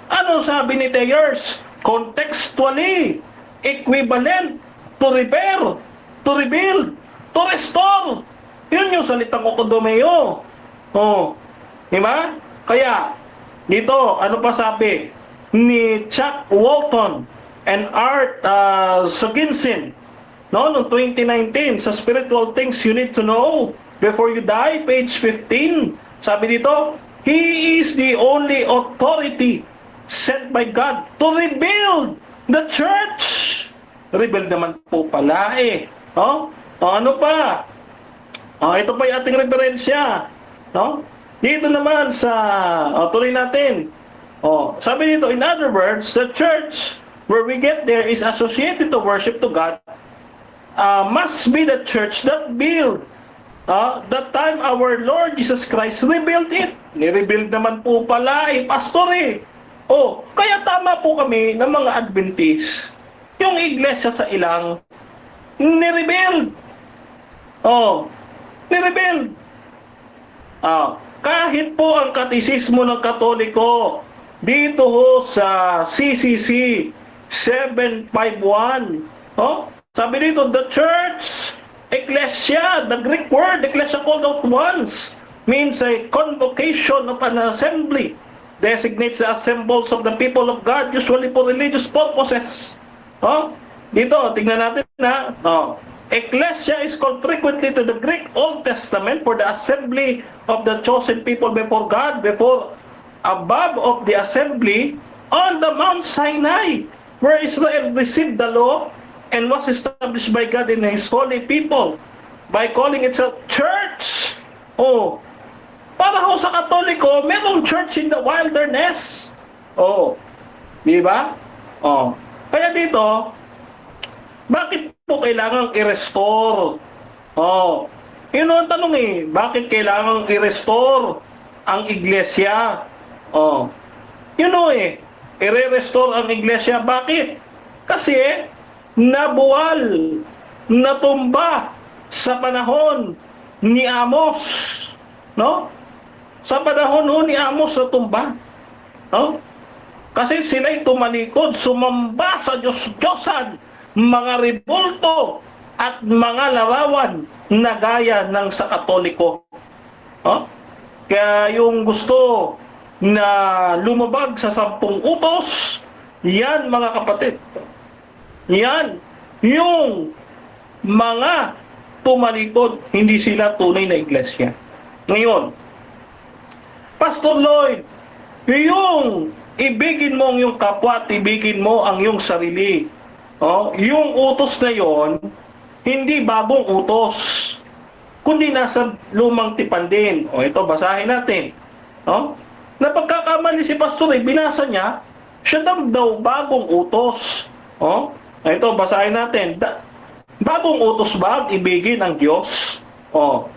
Ano sabi ni Thayers? Contextually, equivalent to repair, to rebuild, to restore. Yun yung salitang okodomeo. Diba? Kaya, dito, ano pa sabi ni Chuck Walton and Art Soginsin, noong 2019, sa Spiritual Things You Need to Know Before You Die, page 15, sabi dito, He is the only authority sent by God to rebuild the church. Rebuild naman po pala ano pa? Ito pa yung ating referensya. Dito naman sa, tuloy natin. Sabi dito, in other words, the church where we get there is associated to worship to God must be the church that build. That time our Lord Jesus Christ rebuilt it. Ni-rebuild naman po pala pastor kaya tama po kami ng mga Adventist. Yung iglesia sa ilang ni-rebuild. Ni-rebuild. Kahit po ang katisismo ng Katoliko dito sa CCC 751, sabi dito, the church, ecclesia, the Greek word, ecclesia called out once, means a convocation of an assembly, designates the assembles of the people of God, usually for religious purposes. Dito, tingnan natin na, ecclesia is called frequently to the Greek Old Testament for the assembly of the chosen people before God, above of the assembly on the Mount Sinai, where Israel received the law and was established by God in His holy people by calling itself church. Para ho sa Katoliko, merong church in the wilderness. Oo. Di ba? Oh. Kaya dito, bakit po kailangang i-restore? Oh. Yun ang tanong eh, bakit kailangang i-restore ang iglesia? Oh. Yun o eh, i-restore ang iglesia. Bakit? Kasi nabuwal, natumba sa panahon ni Amos. No? Sa panahon ni Amos natumba. No? Kasi sila'y tumalikod, sumamba sa Diyos-Diyosan, mga rebulto at mga larawan na gaya ng sa Katoliko. Oh? Kaya yung gusto na lumabag sa 10 utos, yan mga kapatid. Yan, yung mga tumalikod, hindi sila tunay na iglesia. Ngayon, Pastor Lloyd, yung ibigin mo ang iyong kapwa at ibigin mo ang iyong sarili. Oh, yung utos na yon, hindi bagong utos, kundi nasa lumang tipan din. O ito, basahin natin. No? Napagkakamali si Pastor, binasa niya, siya daw bagong utos. O, ito, basahin natin. Bagong utos ba ibigin ang Diyos? O,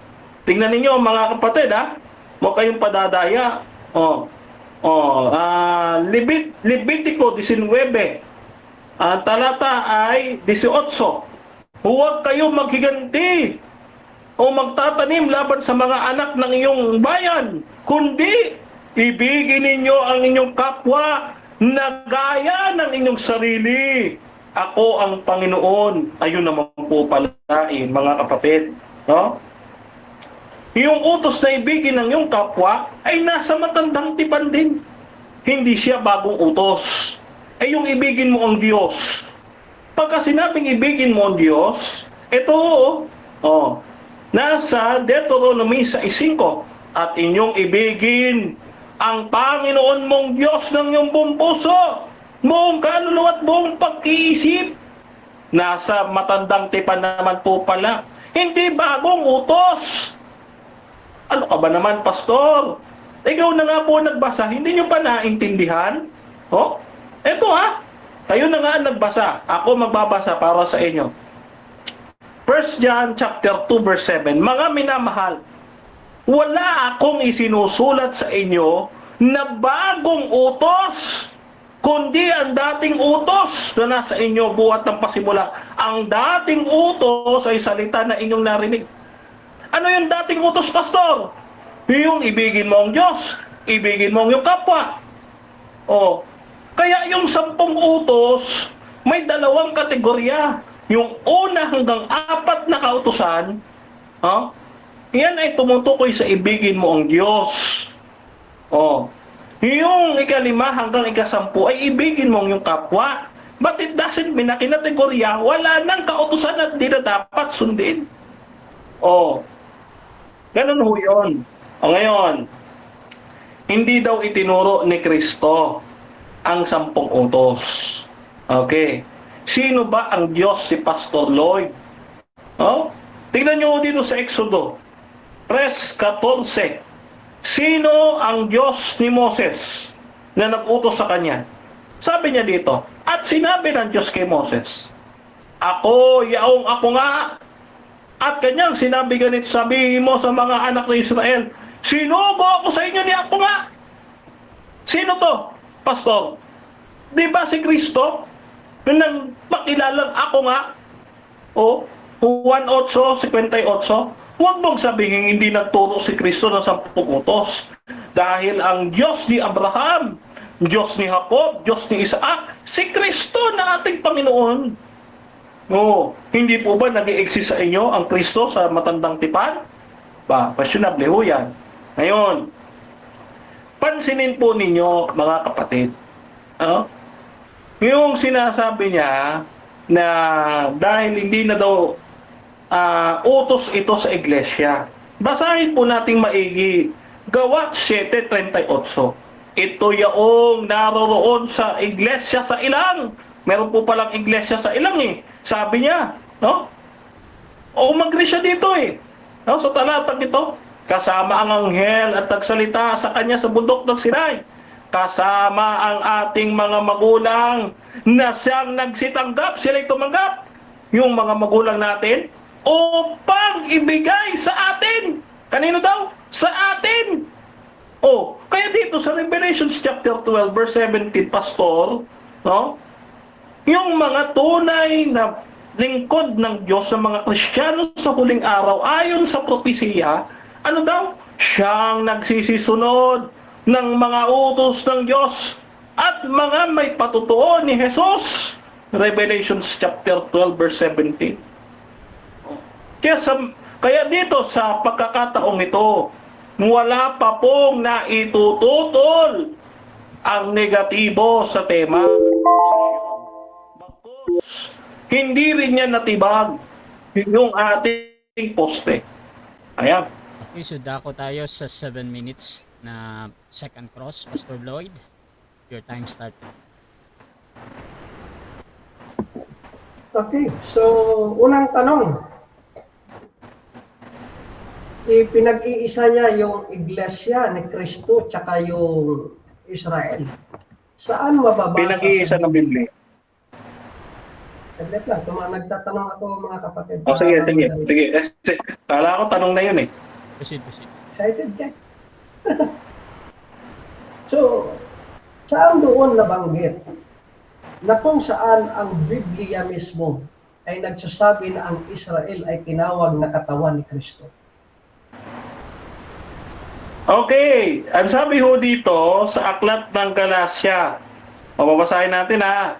tingnan ninyo mga kapatid, ha? Huwag kayong padadaya. O, Levitico 19, talata ay 18. Huwag kayong maghiganti o magtatanim laban sa mga anak ng iyong bayan, kundi ibigin ninyo ang inyong kapwa na gaya ng inyong sarili. Ako ang Panginoon. Ayun naman po pala mga kapatid. No? Yung utos na ibigin ng iyong kapwa ay nasa matandang tipan din. Hindi siya bagong utos. Ay yung ibigin mo ang Diyos. Pagka sinabing ibigin mo ang Diyos, ito, nasa Deuteronomy 6:5, at inyong ibigin ang Panginoon mong Diyos ng iyong buong puso, buong kaluluwa at buong pag-iisip. Nasa matandang tipan naman po pala. Hindi bagong utos. Ano ka ba naman, Pastor? Ikaw na nga po nagbasa, hindi nyo pa naintindihan? Oh, eto kayo na nga ang nagbasa. Ako magbabasa para sa inyo. 1 John chapter 2 verse 7. Mga minamahal, wala akong isinusulat sa inyo na bagong utos, kundi ang dating utos na nasa inyo buhat ng pasimula. Ang dating utos ay salita na inyong narinig. Ano yung dating utos, Pastor? Yung ibigin mo ang Diyos, ibigin mo ang iyong kapwa. Kaya yung 10 utos, may 2 kategorya. Yung una hanggang 4 na kautusan, yan ay tumutukoy sa ibigin mo ang Diyos. Yung 5 hanggang 10 ay ibigin mo ang iyong kapwa. But it doesn't mean na kinakategorya, wala nang kautusan at di na dapat sundin. Ganun ho yun. Ngayon, hindi daw itinuro ni Kristo ang 10 utos. Okay. Sino ba ang Diyos si Pastor Lloyd? Tingnan nyo dito sa Exodo 3:14. Sino ang Diyos ni Moses na nag-utos sa kanya? Sabi niya dito, at sinabi ng Diyos kay Moses, ako, yaong ako nga. At kanyang sinabi ganito, sabihin mo sa mga anak ng Israel, sinugo ako sa inyo ni ako nga. Sino to, Pastor? Di ba si Kristo? Nang pakilalang ako nga? Juan 8:58. Huwag mong sabihin hindi nagturo si Kristo ng 10 utos. Dahil ang Diyos ni Abraham, Diyos ni Jacob, Diyos ni Isaac, si Kristo na ating Panginoon. Hindi po ba nag-i-exist sa inyo ang Kristo sa matandang tipan? Questionable ho yan. Ngayon, pansinin po ninyo mga kapatid. Yung sinasabi niya na dahil hindi na daw utos ito sa iglesia. Basahin po nating maigi. Gawa 7:38. Ito yaong naroroon sa iglesia sa ilang. Meron po palang iglesia sa ilang Sabi niya, mag-agree siya dito sa talatang ito. Kasama ang anghel at nagsalita sa kanya sa bundok ng Sinai. kasama ang ating mga magulang na siyang nagsitanggap, sila'y tumanggap, yung mga magulang natin, upang ibigay sa atin. Kanino daw? Sa atin. Kaya dito sa Revelations chapter 12 verse 17, Pastor, no? Yung mga tunay na lingkod ng Diyos sa mga Kristiyano sa huling araw, ayon sa propesiya, ano daw? Siyang nagsisisunod ng mga utos ng Diyos at mga may patutuo ni Jesus. Revelations chapter 12 verse 17. Kaya dito sa pagkakataong ito, wala pa pong naitututol ang negatibo sa tema. Bagkus, hindi rin niya natibag yung ating poste. Ayan. Okay, so dako tayo sa 7 minutes na second cross. Pastor Lloyd, your time start. Okay, so unang tanong. Pinag-iisa niya yung iglesia ni Cristo tsaka yung Israel. Saan mababasa? Pinag-iisa ng Biblia. Saglit lang, nagtatanong ako mga kapatid. Sige. Kala ko tanong na yun eh. Proceed. Excited ka? So, saan doon nabanggit na kung saan ang Biblia mismo ay nagsasabi na ang Israel ay tinawag na katawan ni Cristo? Okay, ang sabi ho dito sa aklat ng Galasya. Babasahin natin ha.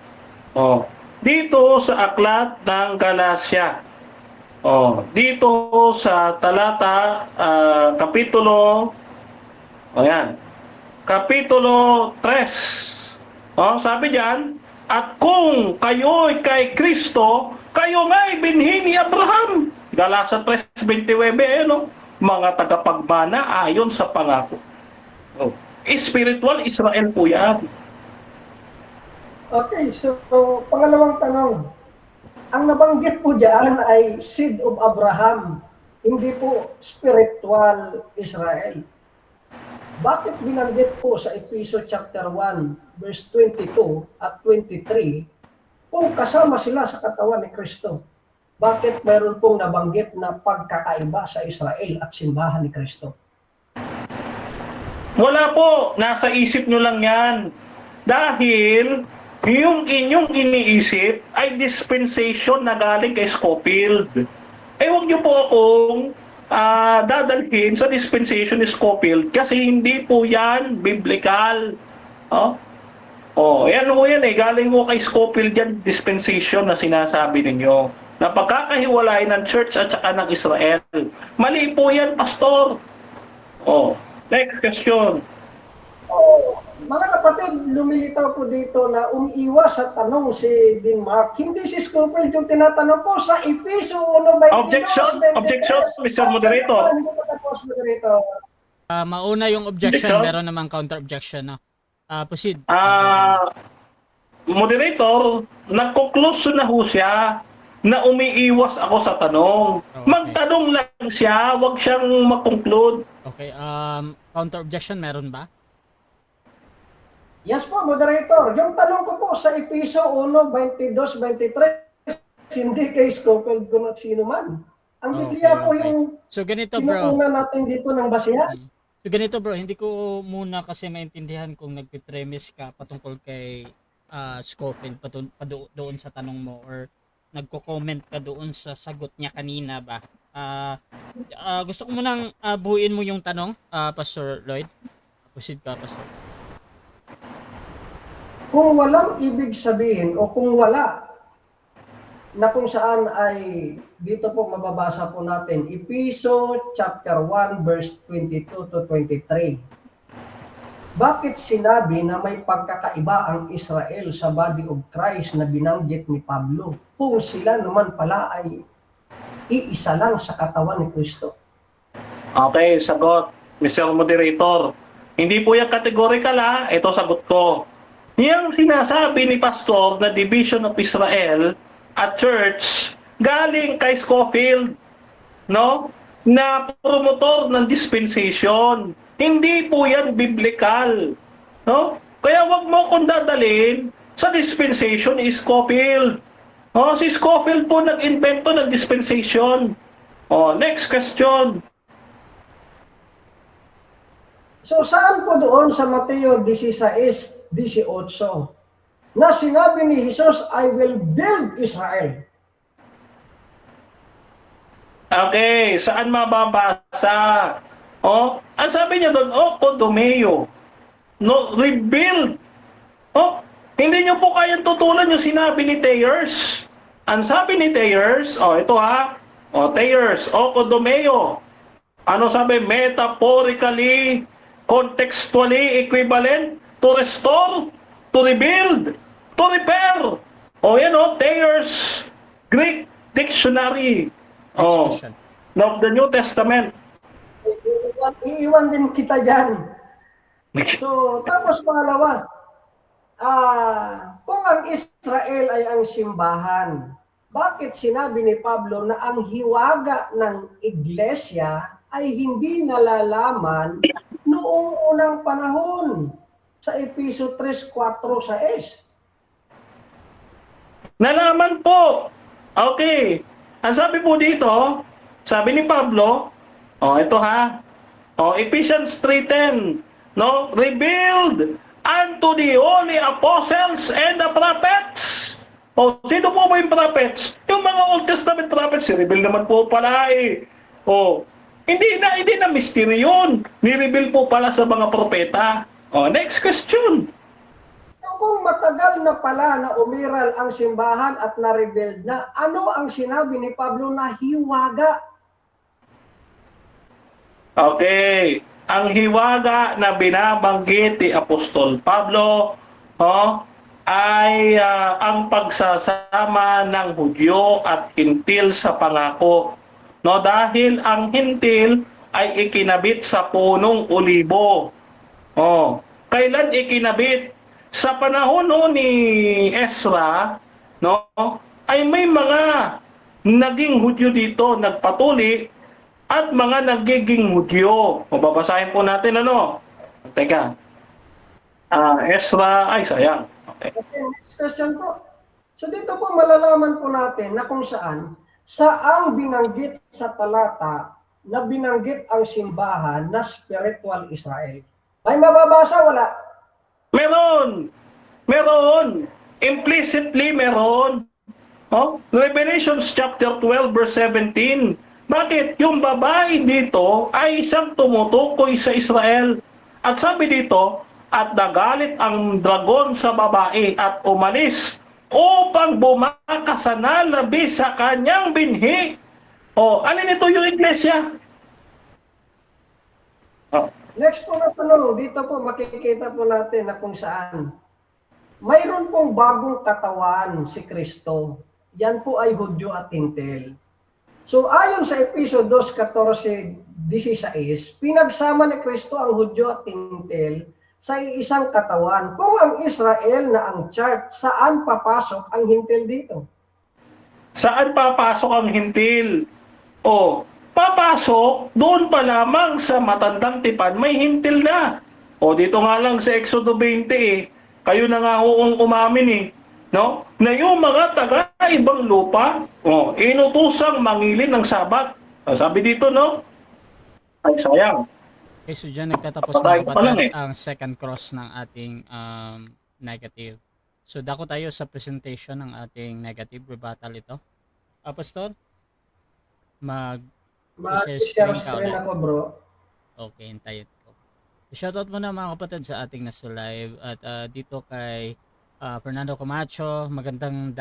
Dito sa aklat ng Galasya. Dito sa talata kapitulo Kapitulo 3. Sabi diyan, at kung kayo'y kay Kristo, kayo nga'y binhi ni Abraham. Galasa 3:29, mga tagapagmana ayon sa pangako. Spiritual Israel po yan. Okay, so pangalawang tanong. Ang nabanggit po diyan ay seed of Abraham, hindi po spiritual Israel. Bakit binanggit po sa Efeso chapter 1 verse 22 at 23 kung kasama sila sa katawan ni Kristo? Bakit mayroon pong nabanggit na pagkakaiba sa Israel at simbahan ni Kristo? Wala po, nasa isip nyo lang yan. Dahil yung inyong iniisip ay dispensation na galing kay Scofield. Huwag nyo po akong dadalhin sa dispensation ni Scofield kasi hindi po yan biblical. Yan po yan galing po kay Scofield yan, dispensation na sinasabi ninyo na pagkakahiwalay ng church at saka ng Israel. Mali po yan, Pastor. Next question. Mga kapatid, lumilitaw po dito na umiiwas sa tanong si Dean Mark. Hindi si Scofield yung tinatanong po sa Efeso 1:22. Objection, Mr. Moderator. Mauna yung objection, meron namang counter-objection. No? Proceed. Moderator, nag-conclusion na ho siya na umiiwas ako sa tanong. Okay. Magtanong lang siya, wag siyang mag-conclude. Okay, counter-objection meron ba? Yes po, moderator. Yung tanong ko po sa Efeso 1:22-23, hindi kay Scofield kung sino man. Ang Biblia po yung so ganito bro. tinutunan natin dito ng basihan. So ganito bro, hindi ko muna kasi maintindihan kung nagpe-premise ka patungkol kay Scofield doon sa tanong mo or nagko-comment ka doon sa sagot niya kanina ba? Gusto ko munang buuin mo yung tanong, Pastor Lloyd. Proceed ka, Pastor. Kung walang ibig sabihin o kung wala na kung saan ay dito po mababasa po natin Efeso chapter 1 verse 22-23. Bakit sinabi na may pagkakaiba ang Israel sa body of Christ na binanggit ni Pablo kung sila naman pala ay iisa lang sa katawan ni Kristo? Okay, sagot, Mr. Moderator. Hindi po yan categorical ito sagot ko. Yung sinasabi ni Pastor na Division of Israel at Church galing kay Scofield, no? Na promotor ng dispensation. Hindi po yan biblical. No? Kaya wag mo kong dadalhin sa dispensation ni Scofield. Si Scofield po nag-invento ng dispensation. Next question. So saan po doon sa Mateo 16:18 na sinabi ni Jesus, I will build Israel? Okay, saan mababasa? Ang sabi niya doon, Kodomeo. No, rebuild. Hindi niyo po kayang tutulan yung sinabi ni Thayers. Ang sabi ni Thayers, ito ha, Thayers, Kodomeo. Ano sabi? Metaphorically, contextually equivalent to restore, to rebuild, to repair. Yan Thayers Greek Dictionary. Next question. Of the New Testament. Iiwan din kita dyan. So, tapos pangalawa, kung ang Israel ay ang simbahan, bakit sinabi ni Pablo na ang hiwaga ng iglesia ay hindi nalalaman noong unang panahon sa Efeso 3:4-6? Nalaman po. Okay. Ang sabi po dito, sabi ni Pablo, ito ha, Ephesians 3:10, no? Revealed unto the holy apostles and the prophets. Sino po ba yung prophets? Yung mga Old Testament prophets, i-reveal naman po pala eh. Hindi na mystery yun. Ni-reveal po pala sa mga propeta. Next question. Kung matagal na pala na umiral ang simbahan at na-rebuild na, ano ang sinabi ni Pablo na hiwaga? Okay. Ang hiwaga na binabanggit ni Apostol Pablo ay ang pagsasama ng Hudyo at Hintil sa pangako. No, dahil ang Hintil ay ikinabit sa punong olibo. Kailan ikinabit? Sa panahon ni Ezra, ay may mga naging Hudyo dito, nagpatuli, at mga nagiging Hudyo. Babasahin po natin Teka. Ezra, ay sayang. Okay. Next question po. So dito po malalaman po natin na kung saang binanggit sa talata na binanggit ang simbahan na spiritual Israel. May mababasa, wala? Meron. Implicitly meron. Revelations chapter 12 verse 17. Bakit? Yung babae dito ay isang tumutukoy sa Israel. At sabi dito, at nagalit ang dragon sa babae at umalis upang bumaka sa nalabi sa kanyang binhi. Alin ito yung iglesia? Next po na tanong, dito po makikita po natin na kung saan. Mayroon pong bagong katawan si Kristo. Yan po ay Hudyo at Hintil. So ayon sa Efeso 2:14-16, pinagsama ni Kristo ang Hudyo at Hintil sa isang katawan. Kung ang Israel na ang church, saan papasok ang Hintil dito? Saan papasok ang Hintil? Papasok doon pa lamang sa matandang tipan, may Hintil na. Dito nga lang sa Exodo 20 kayo na nga umamin no? Na yung mga taga-ibang lupa, inutusang mangilin ng Sabat. Sabi dito, ay sayang. Okay, so dyan nagtatapos Patay mga pa lang kapatid ang second cross ng ating negative. So dako tayo sa presentation ng ating negative rebuttal ito. Pastor, share Mag-share screen ka screen ulit. ako, bro. Okay, hintayin ko. Shoutout muna mga kapatid sa ating nasa live at dito kay Fernando Camacho, magandang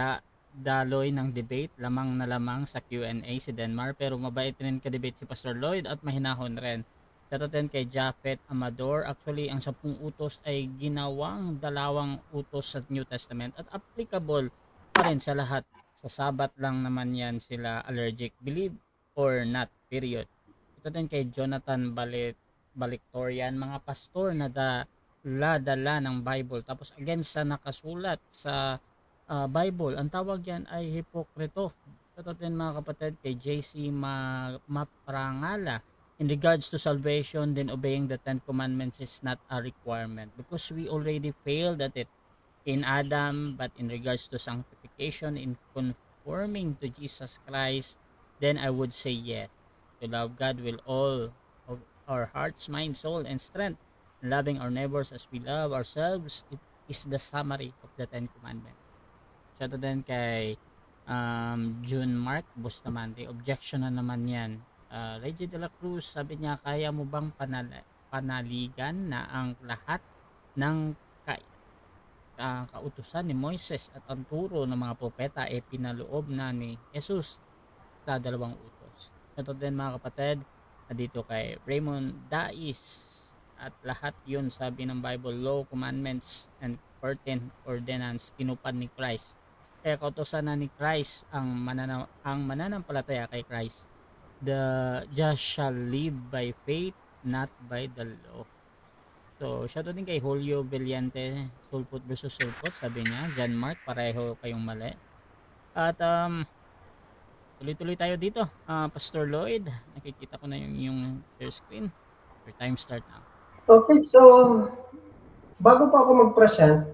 daloy ng debate, lamang na lamang sa Q&A si Denmar, pero mabait rin ka-debate si Pastor Lloyd at mahinahon rin. Shoutout kay Japhet Amador, actually ang 10 utos ay ginawang 2 utos sa New Testament at applicable pa rin sa lahat. Sa Sabat lang naman yan sila allergic, believe or not, period. Ito din kay Jonathan Baliktorian, mga pastor na dala ng Bible tapos against sa nakasulat sa Bible, ang tawag yan ay hipokrito. Ito din mga kapatid kay JC Maprangala, in regards to salvation, then obeying the Ten Commandments is not a requirement because we already failed at it in Adam. But in regards to sanctification, in conforming to Jesus Christ, then I would say yes. To love God with all of our hearts, mind, soul, and strength, and loving our neighbors as we love ourselves, it is the summary of the Ten Commandments. Shoutout din kay June Mark Bustamante. Objection na naman yan. Reggie de la Cruz, sabi niya, kaya mo bang panaligan na ang lahat ng kautusan ni Moises at ang turo ng mga propeta ay pinaloob na ni Jesus sa dalawang utos? Shoutout din mga kapatid dito kay Raymond Dais. At lahat yun, sabi ng Bible, law, commandments, and 14 ordinance, tinupad ni Christ. Kaya kautosan na ni Christ ang mananampalataya kay Christ. The just shall live by faith, not by the law. So, shoutout din kay Julio Valiente, sulpot versus sulpot, sabi niya, John Mark, pareho kayong mali. At tuloy-tuloy tayo dito. Pastor Lloyd, nakikita ko na yung share screen. Your time start now. Okay, so bago pa ako mag-present,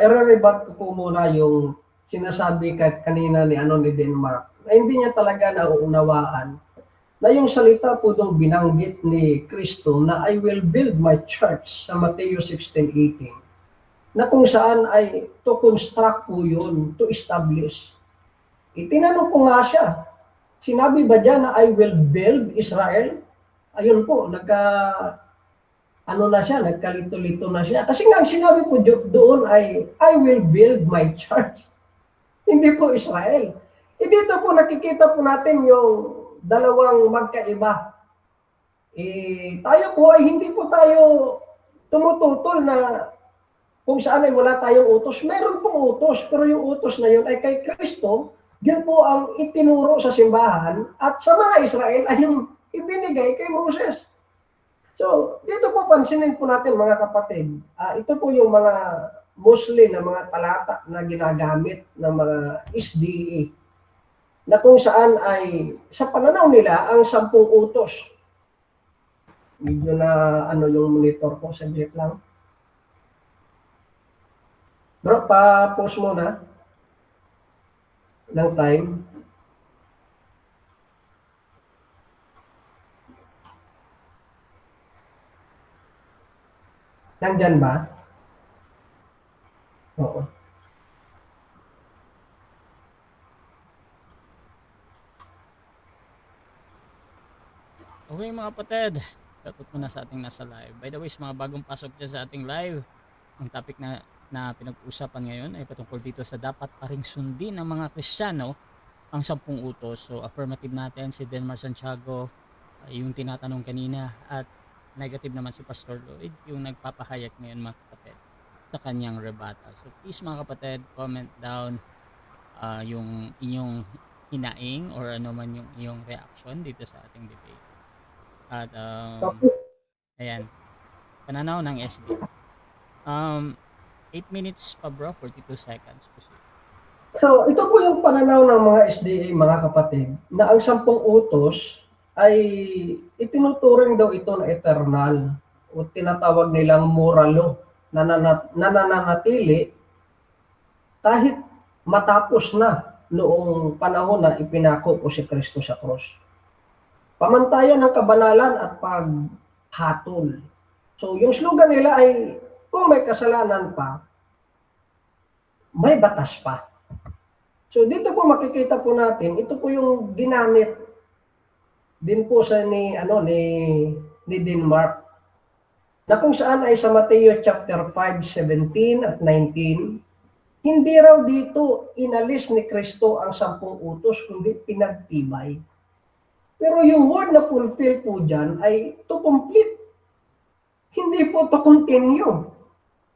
i-rebat ko po muna yung sinasabi kanina ni Denmark na hindi niya talaga nauunawaan na yung salita po dong binanggit ni Kristo na I will build my church sa Mateo 16:18 na kung saan ay to construct po yun, to establish. Itinanong ko nga siya, sinabi ba dyan na I will build Israel? Ayun po, nagkalito-lito na siya. Kasi nga ang sinabi po doon ay I will build my church. Hindi po Israel. Dito po nakikita po natin yung dalawang magkaiba. Tayo po ay hindi po tayo tumututol na kung saan ay wala tayong utos. Meron pong utos, pero yung utos na yun ay kay Kristo. Yun po ang itinuro sa simbahan at sa mga Israel ay yung ibinigay kay Moses. So, dito po pansinin po natin mga kapatid. Ito po yung mga Muslim na mga talata na ginagamit ng mga SDA na kung saan ay sa pananaw nila ang 10 utos. Medyo na yung monitor ko, saglit lang. Bro, pa-pause muna ng time. Nandyan ba? Oo. Okay mga kapatid, dapat muna sa ating nasa live. By the way, mga bagong pasok dyan sa ating live, ang topic na pinag-uusapan ngayon ay patungkol dito sa dapat pa ring sundin ng mga Kristiyano ang 10 utos. So affirmative natin si Denmar Santiago, yung tinatanong kanina, at negative naman si Pastor Lloyd, yung nagpapahayag ngayon mga kapatid sa kanyang rebuttal. So please mga kapatid, comment down yung inyong hinaing or ano man yung iyong reaction dito sa ating debate. At ayan, pananaw ng SD. 8 minutes pa bro, 42 seconds. So, ito po yung pananaw ng mga SDA, mga kapatid, na ang 10 utos ay itinuturing daw ito na eternal o tinatawag nilang moral law na nananatili kahit matapos na noong panahon na ipinako po si Kristo sa cross. Pamantayan ng kabanalan at paghatol. So, yung slogan nila ay kung may kasalanan pa, may batas pa. So dito po makikita po natin, ito po yung ginamit din po sa ni Denmark. Na kung saan ay sa Mateo chapter 5:17 at 19, hindi raw dito inalis ni Kristo ang 10 utos kundi pinagtibay. Pero yung word na fulfill po dyan ay to complete. Hindi po to continue.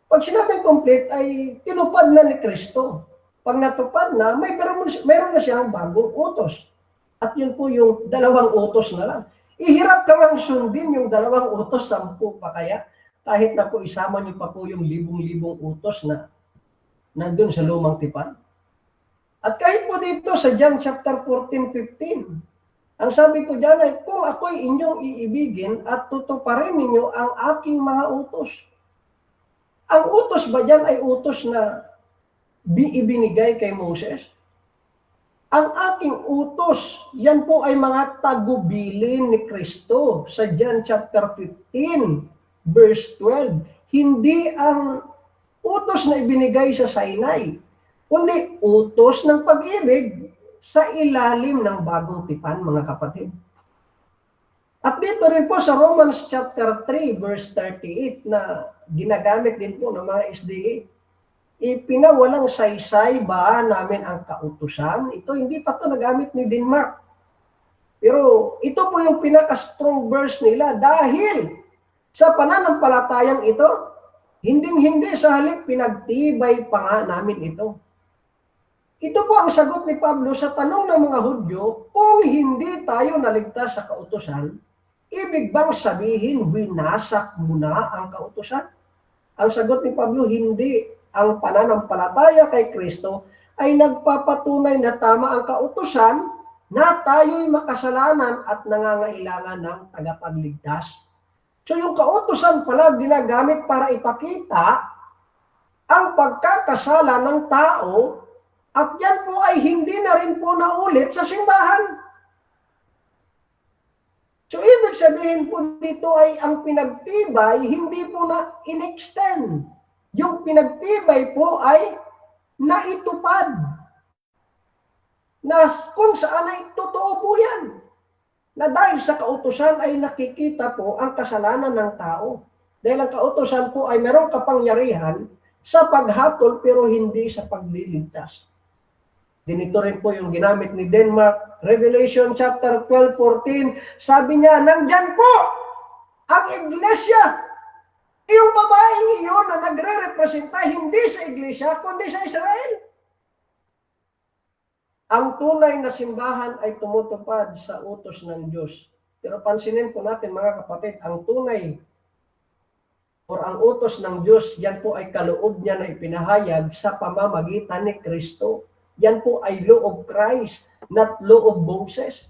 Pag sinabing complete ay tinupad na ni Kristo. Pag natupad na, mayroon na siyang bagong utos. At yun po yung 2 utos na lang. Ihirap ka ngang sundin yung 2 utos, 10 pa kaya. Kahit na po isama niyo pa po yung libong-libong utos na nandun sa lumang tipan. At kahit po dito sa John chapter 14:15, Ang sabi po diyan ay, kung ako'y inyong iibigin at tutuparin ninyo ang aking mga utos. Ang utos ba diyan ay utos na ibinigay kay Moses? Ang aking utos, yan po ay mga tagubilin ni Kristo sa John chapter 15, verse 12. Hindi ang utos na ibinigay sa Sinai, kundi utos ng pag-ibig sa ilalim ng bagong tipan, mga kapatid. At dito rin po sa Romans chapter 3, verse 38 na ginagamit din po ng mga SDA, ipinawalang saysay ba namin ang kautusan? Ito hindi pa ito nagamit ni Denmark. Pero ito po yung pinaka-strong verse nila dahil sa pananampalatayang ito, hinding-hindi sa halip pinagtibay pa nga namin ito. Ito po ang sagot ni Pablo sa tanong ng mga Hudyo, kung hindi tayo naligtas sa kautusan, ibig bang sabihin winasak muna ang kautusan? Ang sagot ni Pablo, hindi. Ang pananampalataya kay Kristo ay nagpapatunay na tama ang kautusan na tayo'y makasalanan at nangangailangan ng tagapagligtas. So yung kautusan pala ginagamit para ipakita ang pagkakasala ng tao at yan po ay hindi na rin po naulit sa simbahan. So ibig sabihin po dito ay ang pinagtibay hindi po na in-extend. Yung pinagtibay po ay naitupad. Na kung saan ay totoo po yan. Na dahil sa kautusan ay nakikita po ang kasalanan ng tao. Dahil ang kautusan po ay merong kapangyarihan sa paghatol pero hindi sa pagliligtas. Dinito rin po yung ginamit ni Denmark. Revelation chapter 12:14, sabi niya, nandyan po ang iglesia. Yung babaeng iyon na nagre-representa hindi sa iglesia, kundi sa Israel. Ang tunay na simbahan ay tumutupad sa utos ng Diyos. Pero pansinin po natin mga kapatid, ang tunay or ang utos ng Diyos, yan po ay kaloob niya na ipinahayag sa pamamagitan ni Kristo. Yan po ay law of Christ, not law of Moses.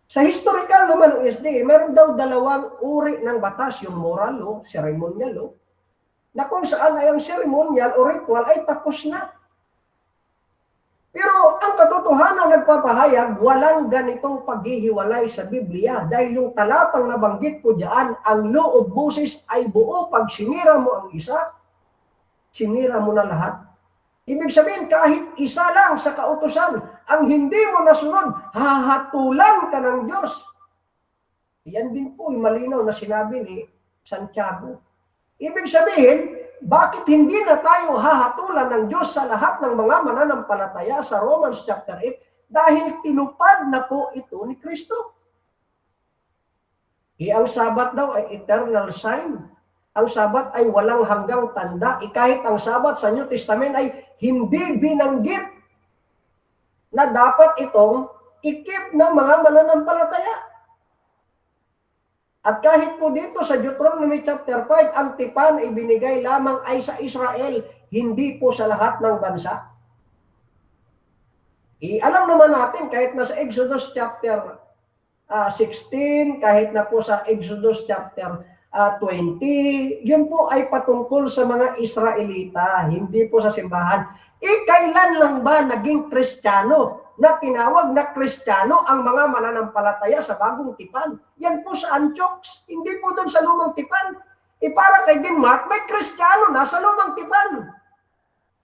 Sa historical naman ng SDA, meron daw dalawang uri ng batas, yung moral law, ceremonial law, na kung saan ay ang ceremonial o ritual ay tapos na. Pero ang katotohanan nagpapahayag, walang ganitong paghihiwalay sa Biblia dahil yung talatang nabanggit po diyan, ang law of Moses ay buo. Pag sinira mo ang isa, sinira mo na lahat. Ibig sabihin, kahit isa lang sa kautusan, ang hindi mo nasunod, hahatulan ka ng Diyos. Yan din po yung malinaw na sinabi ni Santiago. Ibig sabihin, bakit hindi na tayo hahatulan ng Diyos sa lahat ng mga mananampalataya sa Romans chapter 8? Dahil tinupad na po ito ni Kristo. Ang Sabat daw ay eternal sign. Ang Sabat ay walang hanggang tanda. Kahit ang Sabat sa New Testament ay hindi binanggit na dapat itong ikip ng mga mananampalataya. At kahit po dito sa Deuteronomy chapter 5, ang tipan ay binigay lamang ay sa Israel, hindi po sa lahat ng bansa. Alam naman natin, kahit na sa Exodus chapter 16, kahit na po sa Exodus chapter 20, yun po ay patungkol sa mga Israelita, hindi po sa simbahan. Kailan lang ba naging Kristiyano na tinawag na Kristiyano ang mga mananampalataya sa bagong tipan? Yan po sa Antioch, hindi po doon sa lumang tipan. Para kay Denmark, may Kristiyano na sa lumang tipan.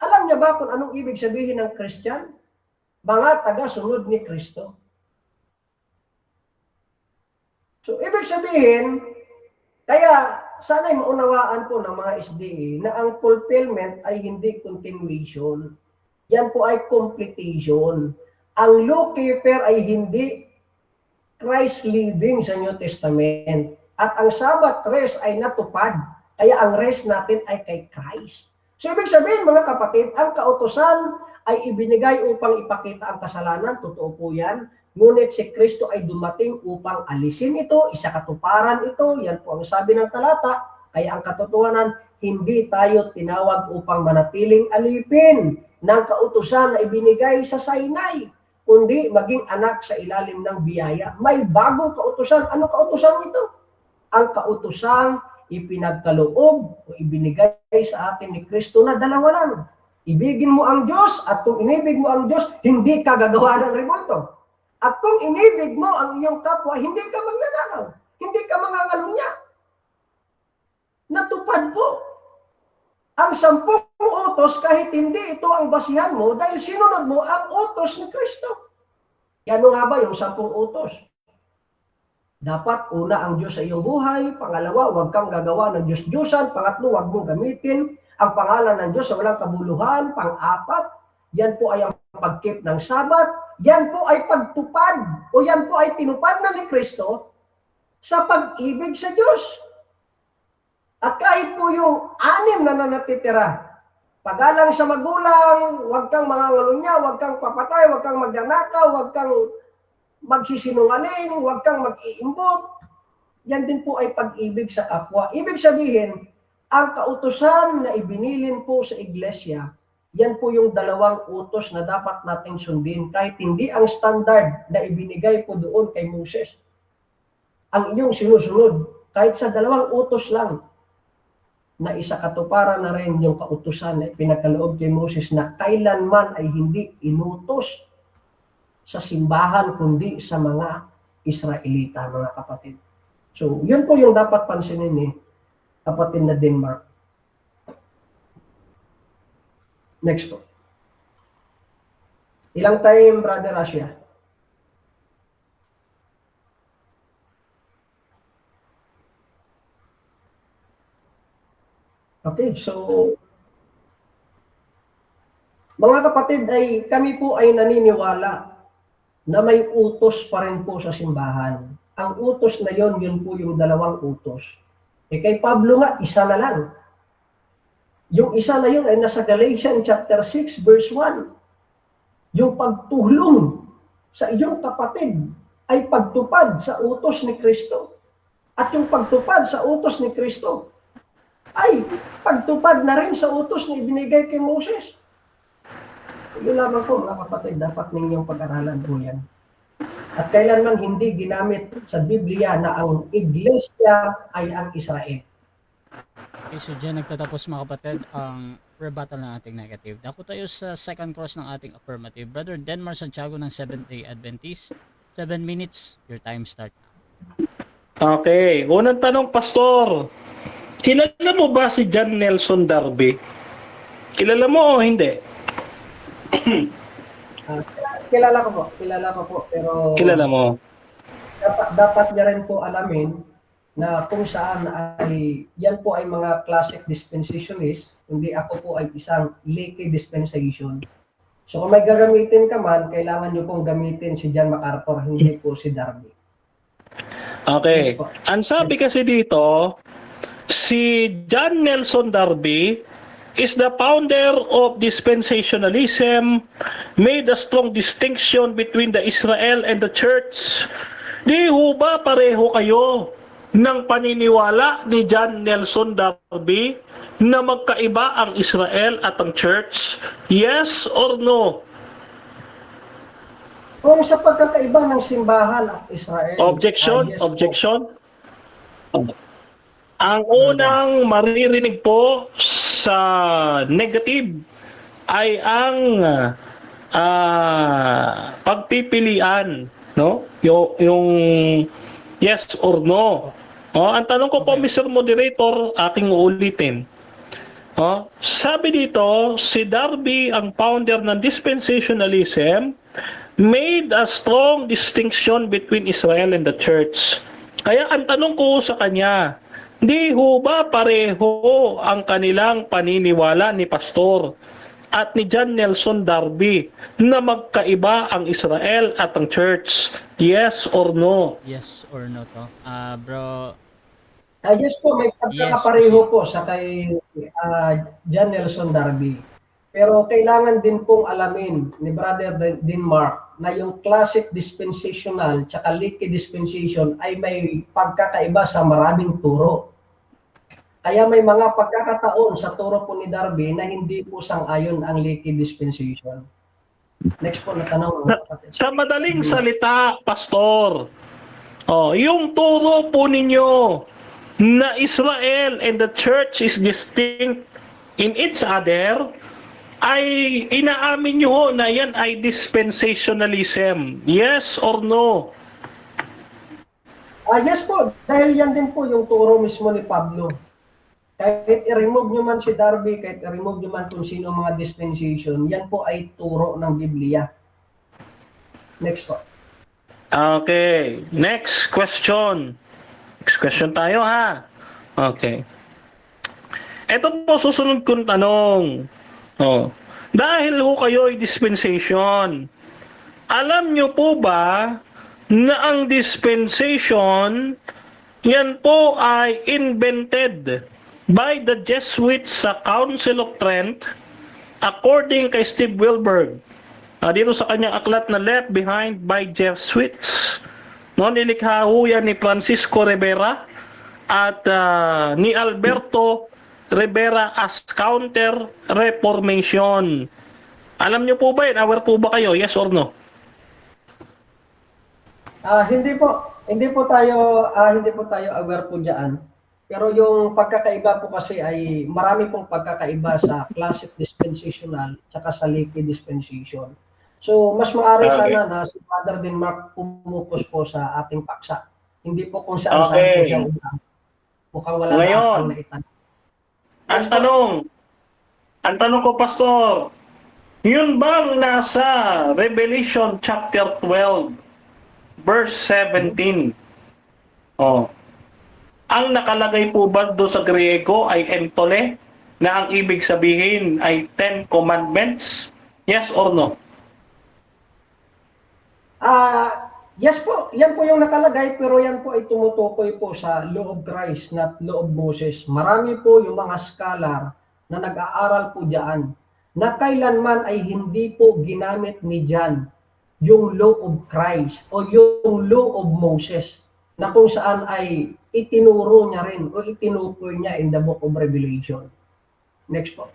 Alam niya ba kung anong ibig sabihin ng Christian? Mga taga-sunod ni Kristo. So, ibig sabihin, kaya sana'y maunawaan po ng mga SDA na ang fulfillment ay hindi continuation. Yan po ay completion. Ang law keeper ay hindi Christ living sa New Testament. At ang Sabbath rest ay natupad. Kaya ang rest natin ay kay Christ. So ibig sabihin mga kapatid, ang kautusan ay ibinigay upang ipakita ang kasalanan. Totoo po yan. Ngunit si Kristo ay dumating upang alisin ito, isakatuparan ito. Yan po ang sabi ng talata. Kaya ang katotohanan, hindi tayo tinawag upang manatiling alipin ng kautusan na ibinigay sa Sinai. kundi maging anak sa ilalim ng biyaya. May bagong kautusan. Ano kautusan ito? Ang kautusang ipinagkaloob o ibinigay sa atin ni Kristo na dalawa lang. Ibigin mo ang Diyos at kung inibig mo ang Diyos, hindi ka gagawa ng revolto. At kung inibig mo ang iyong kapwa, hindi ka magnanakaw. Hindi ka mangangalunya. Natupad po. Ang 10 utos, kahit hindi ito ang basihan mo, dahil sinunod mo ang utos ni Kristo. Yan nga ba yung 10 utos? Dapat una ang Diyos sa iyong buhay, pangalawa, huwag kang gagawa ng Diyos-Diyosan, pangatlo, huwag mong gamitin ang pangalan ng Diyos sa walang kabuluhan, pang-apat, yan po ay ang pagkeep ng Sabat, yan po ay pagtupad, o yan po ay tinupad na ni Kristo sa pag-ibig sa Diyos. At kahit po yung 6 na natitira, pagalang sa magulang, huwag kang mangangalunya, huwag kang papatay, huwag kang magnanakaw, huwag kang magsisinungaling, huwag kang mag-iimbot. Yan din po ay pag-ibig sa kapwa. Ibig sabihin, ang kautusan na ibinilin po sa iglesia, yan po yung 2 utos na dapat nating sundin kahit hindi ang standard na ibinigay po doon kay Moses. Ang inyong sinusunod, kahit sa 2 utos lang, na isa katuparan na rin yung kautusan na pinagkaloob kay Moses na kailanman ay hindi inutos sa simbahan kundi sa mga Israelita, mga kapatid. So, yun po yung dapat pansinin ni kapatid na Denmark. Next po. Ilang time, Brother Russia? Okay, so mga kapatid, ay kami po ay naniniwala na may utos pa rin po sa simbahan. Ang utos na yon, yun po yung 2 utos. Kay Pablo nga, isa na lang. Yung isa na yun ay nasa Galatians chapter 6 verse 1. Yung pagtulong sa iyong kapatid ay pagtupad sa utos ni Kristo. At yung pagtupad sa utos ni Kristo ay pagtupad na rin sa utos na ibinigay kay Moses. Yun lamang po, mga kapatid, dapat ninyong pag-aralan po yan. At kailanman hindi ginamit sa Biblia na ang iglesia ay ang Israel. Okay, so dyan nagtatapos, mga kapatid, ang rebuttal ng ating negative. Dako tayo sa second cross ng ating affirmative. Brother Denmar Santiago ng Seventh-day Adventist. 7 minutes, your time start now. Okay, unang tanong, Pastor. Kilala mo ba si John Nelson Darby? Kilala mo o hindi? Kilala ko po, pero Kilala mo. dapat niya rin po alamin na kung saan ay, yan po ay mga classic dispensationist, kundi ako po ay isang laity dispensation. So kung may gagamitin ka man, kailangan nyo pong gamitin si John MacArthur, hindi po si Darby. Okay. Ang sabi kasi dito, si John Nelson Darby is the founder of dispensationalism, made a strong distinction between the Israel and the church. Di ho ba pareho kayo ng paniniwala ni John Nelson Darby na magkaiba ang Israel at ang church? Yes or no? Kung sa pagkakaiba ng simbahan at Israel. Objection? yes Objection? Ang unang maririnig po sa negative ay ang pagpipilian, no? Yung yes or no. Ang tanong ko po, Mr. Moderator, aking uulitin. Sabi dito, si Darby, ang founder ng dispensationalism, made a strong distinction between Israel and the church. Kaya ang tanong ko sa kanya, di ho ba pareho ang kanilang paniniwala ni Pastor at ni John Nelson Darby na magkaiba ang Israel at ang church? Yes or no? Yes or no to? Bro, Yes po, may pagkakapareho po sa kay John Nelson Darby. Pero kailangan din pong alamin ni Brother Denmark na yung classic dispensational tsaka laity dispensation ay may pagkakaiba sa maraming turo. Kaya may mga pagkakataon sa turo po ni Darby na hindi po sang-ayon ang laity dispensation. Next po na tanong, mga kapatid. Sa madaling salita, Pastor, yung turo po ninyo na Israel and the church is distinct in each other, ay inaamin nyo ho na yan ay dispensationalism. Yes or no? Yes po, dahil yan din po yung turo mismo ni Pablo. Kahit i-remove nyo man si Darby, kahit i-remove nyo man kung sino mga dispensation, yan po ay turo ng Biblia. Next po. Okay. Next question. Next question tayo ha. Okay. Ito po susunod kong tanong. Dahil ho kayo ay dispensation, alam nyo po ba na ang dispensation, yan po ay invented by the Jesuits sa Council of Trent according kay Steve Wilberg. Dito sa kanyang aklat na Left Behind by Jesuits. Nilikha ho yan ni Francisco Rivera at ni Alberto Rivera as Counter-Reformation. Alam nyo po ba yun? Aware po ba kayo? Yes or no? Hindi po tayo aware po diyan. Pero yung pagkakaiba po kasi ay marami pong pagkakaiba sa classic dispensational at sa leaky dispensation. So mas maaari sana na si Father Denmark pumukus po sa ating paksa. Hindi po kung saan po siya ulang. Mukhang wala na akong naitanong. Ang tanong ko, Pastor, yun bang nasa Revelation chapter 12 verse 17. Ang nakalagay po ba doon sa Griego ay entole, na ang ibig sabihin ay 10 commandments? Yes or no? Yes po. Yan po yung nakalagay, pero yan po ay tumutukoy po sa Law of Christ, not Law of Moses. Marami po yung mga scholar na nag-aaral po diyan na kailanman ay hindi po ginamit ni John yung Law of Christ o yung Law of Moses na kung saan ay itinuro niya rin o itinukoy niya in the book of Revelation. Next po.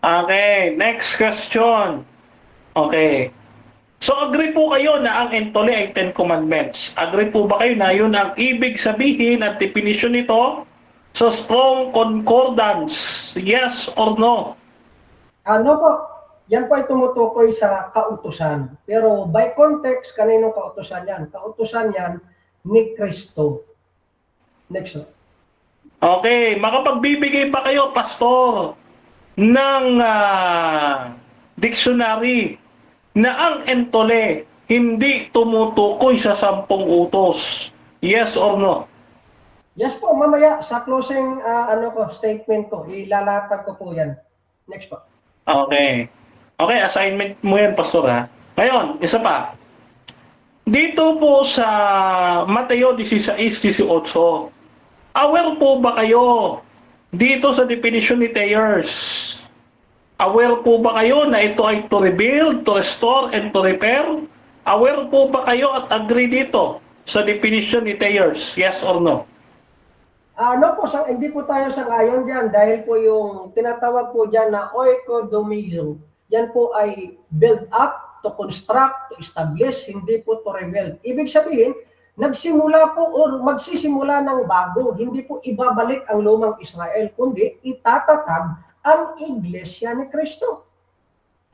Okay, next question. Okay. So agree po kayo na ang entole ay 10 commandments. Agree po ba kayo na yun ang ibig sabihin at definition nito sa strong concordance? Yes or no? Ano po? Yan po ay tumutukoy sa kautusan. Pero by context, kaninong kautusan yan? Kautusan yan ni Kristo. Next. Okay, makapagbibigay ba kayo, Pastor, ng dictionary na ang entole hindi tumutukoy sa 10 utos? Yes or no? Yes po, mamaya sa closing statement ko, ilalatag ko po yan. Next po. Okay. Okay, assignment mo yan, Pastor, ha? Ngayon, isa pa. Dito po sa Mateo 16:18, aware po ba kayo dito sa definition ni Thayers? Aware po ba kayo na ito ay to rebuild, to restore, and to repair? Aware po ba kayo at agree dito sa definition ni Thayers? Yes or no? Hindi po tayo sang-ayon dyan dahil po yung tinatawag po dyan na oikodomizo, yan po ay build up, to construct, to establish, hindi po to rebuild. Ibig sabihin, nagsimula po or magsisimula ng bago, hindi po ibabalik ang lumang Israel, kundi itatatag ang Iglesia ni Kristo.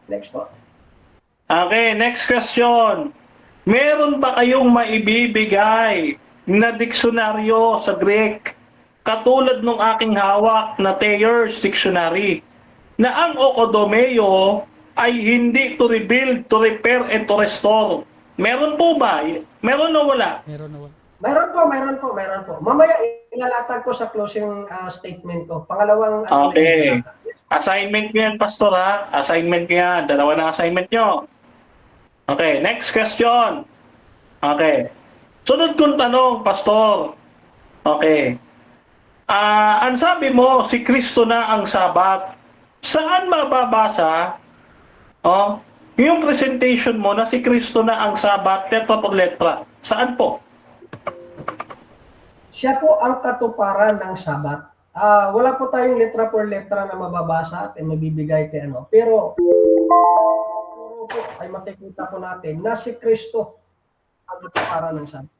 Next po. Okay, next question. Meron ba kayong maibibigay na diksyonaryo sa Greek katulad ng aking hawak na Thayer's Dictionary na ang okodomeo ay hindi to rebuild, to repair, and to restore? Meron po ba? Meron o wala? Meron po. Mamaya ilalatag ko sa closing statement ko. Pangalawang Okay. Assignment nyo yan, Pastor, ha? Assignment nyo yan. Dalawa na assignment nyo. Okay, next question. Okay. Sunod kong tanong, Pastor. Okay. Ang sabi mo, si Kristo na ang Sabat. Saan mababasa yung presentation mo na si Kristo na ang Sabat, letra por letra? Saan po? Siya po ang katuparan ng Sabat. Wala po tayong letra per letra na mababasa at mabibigay kay ano. Pero 2 po ay makikita po natin na si Kristo ang katuparan ng salita.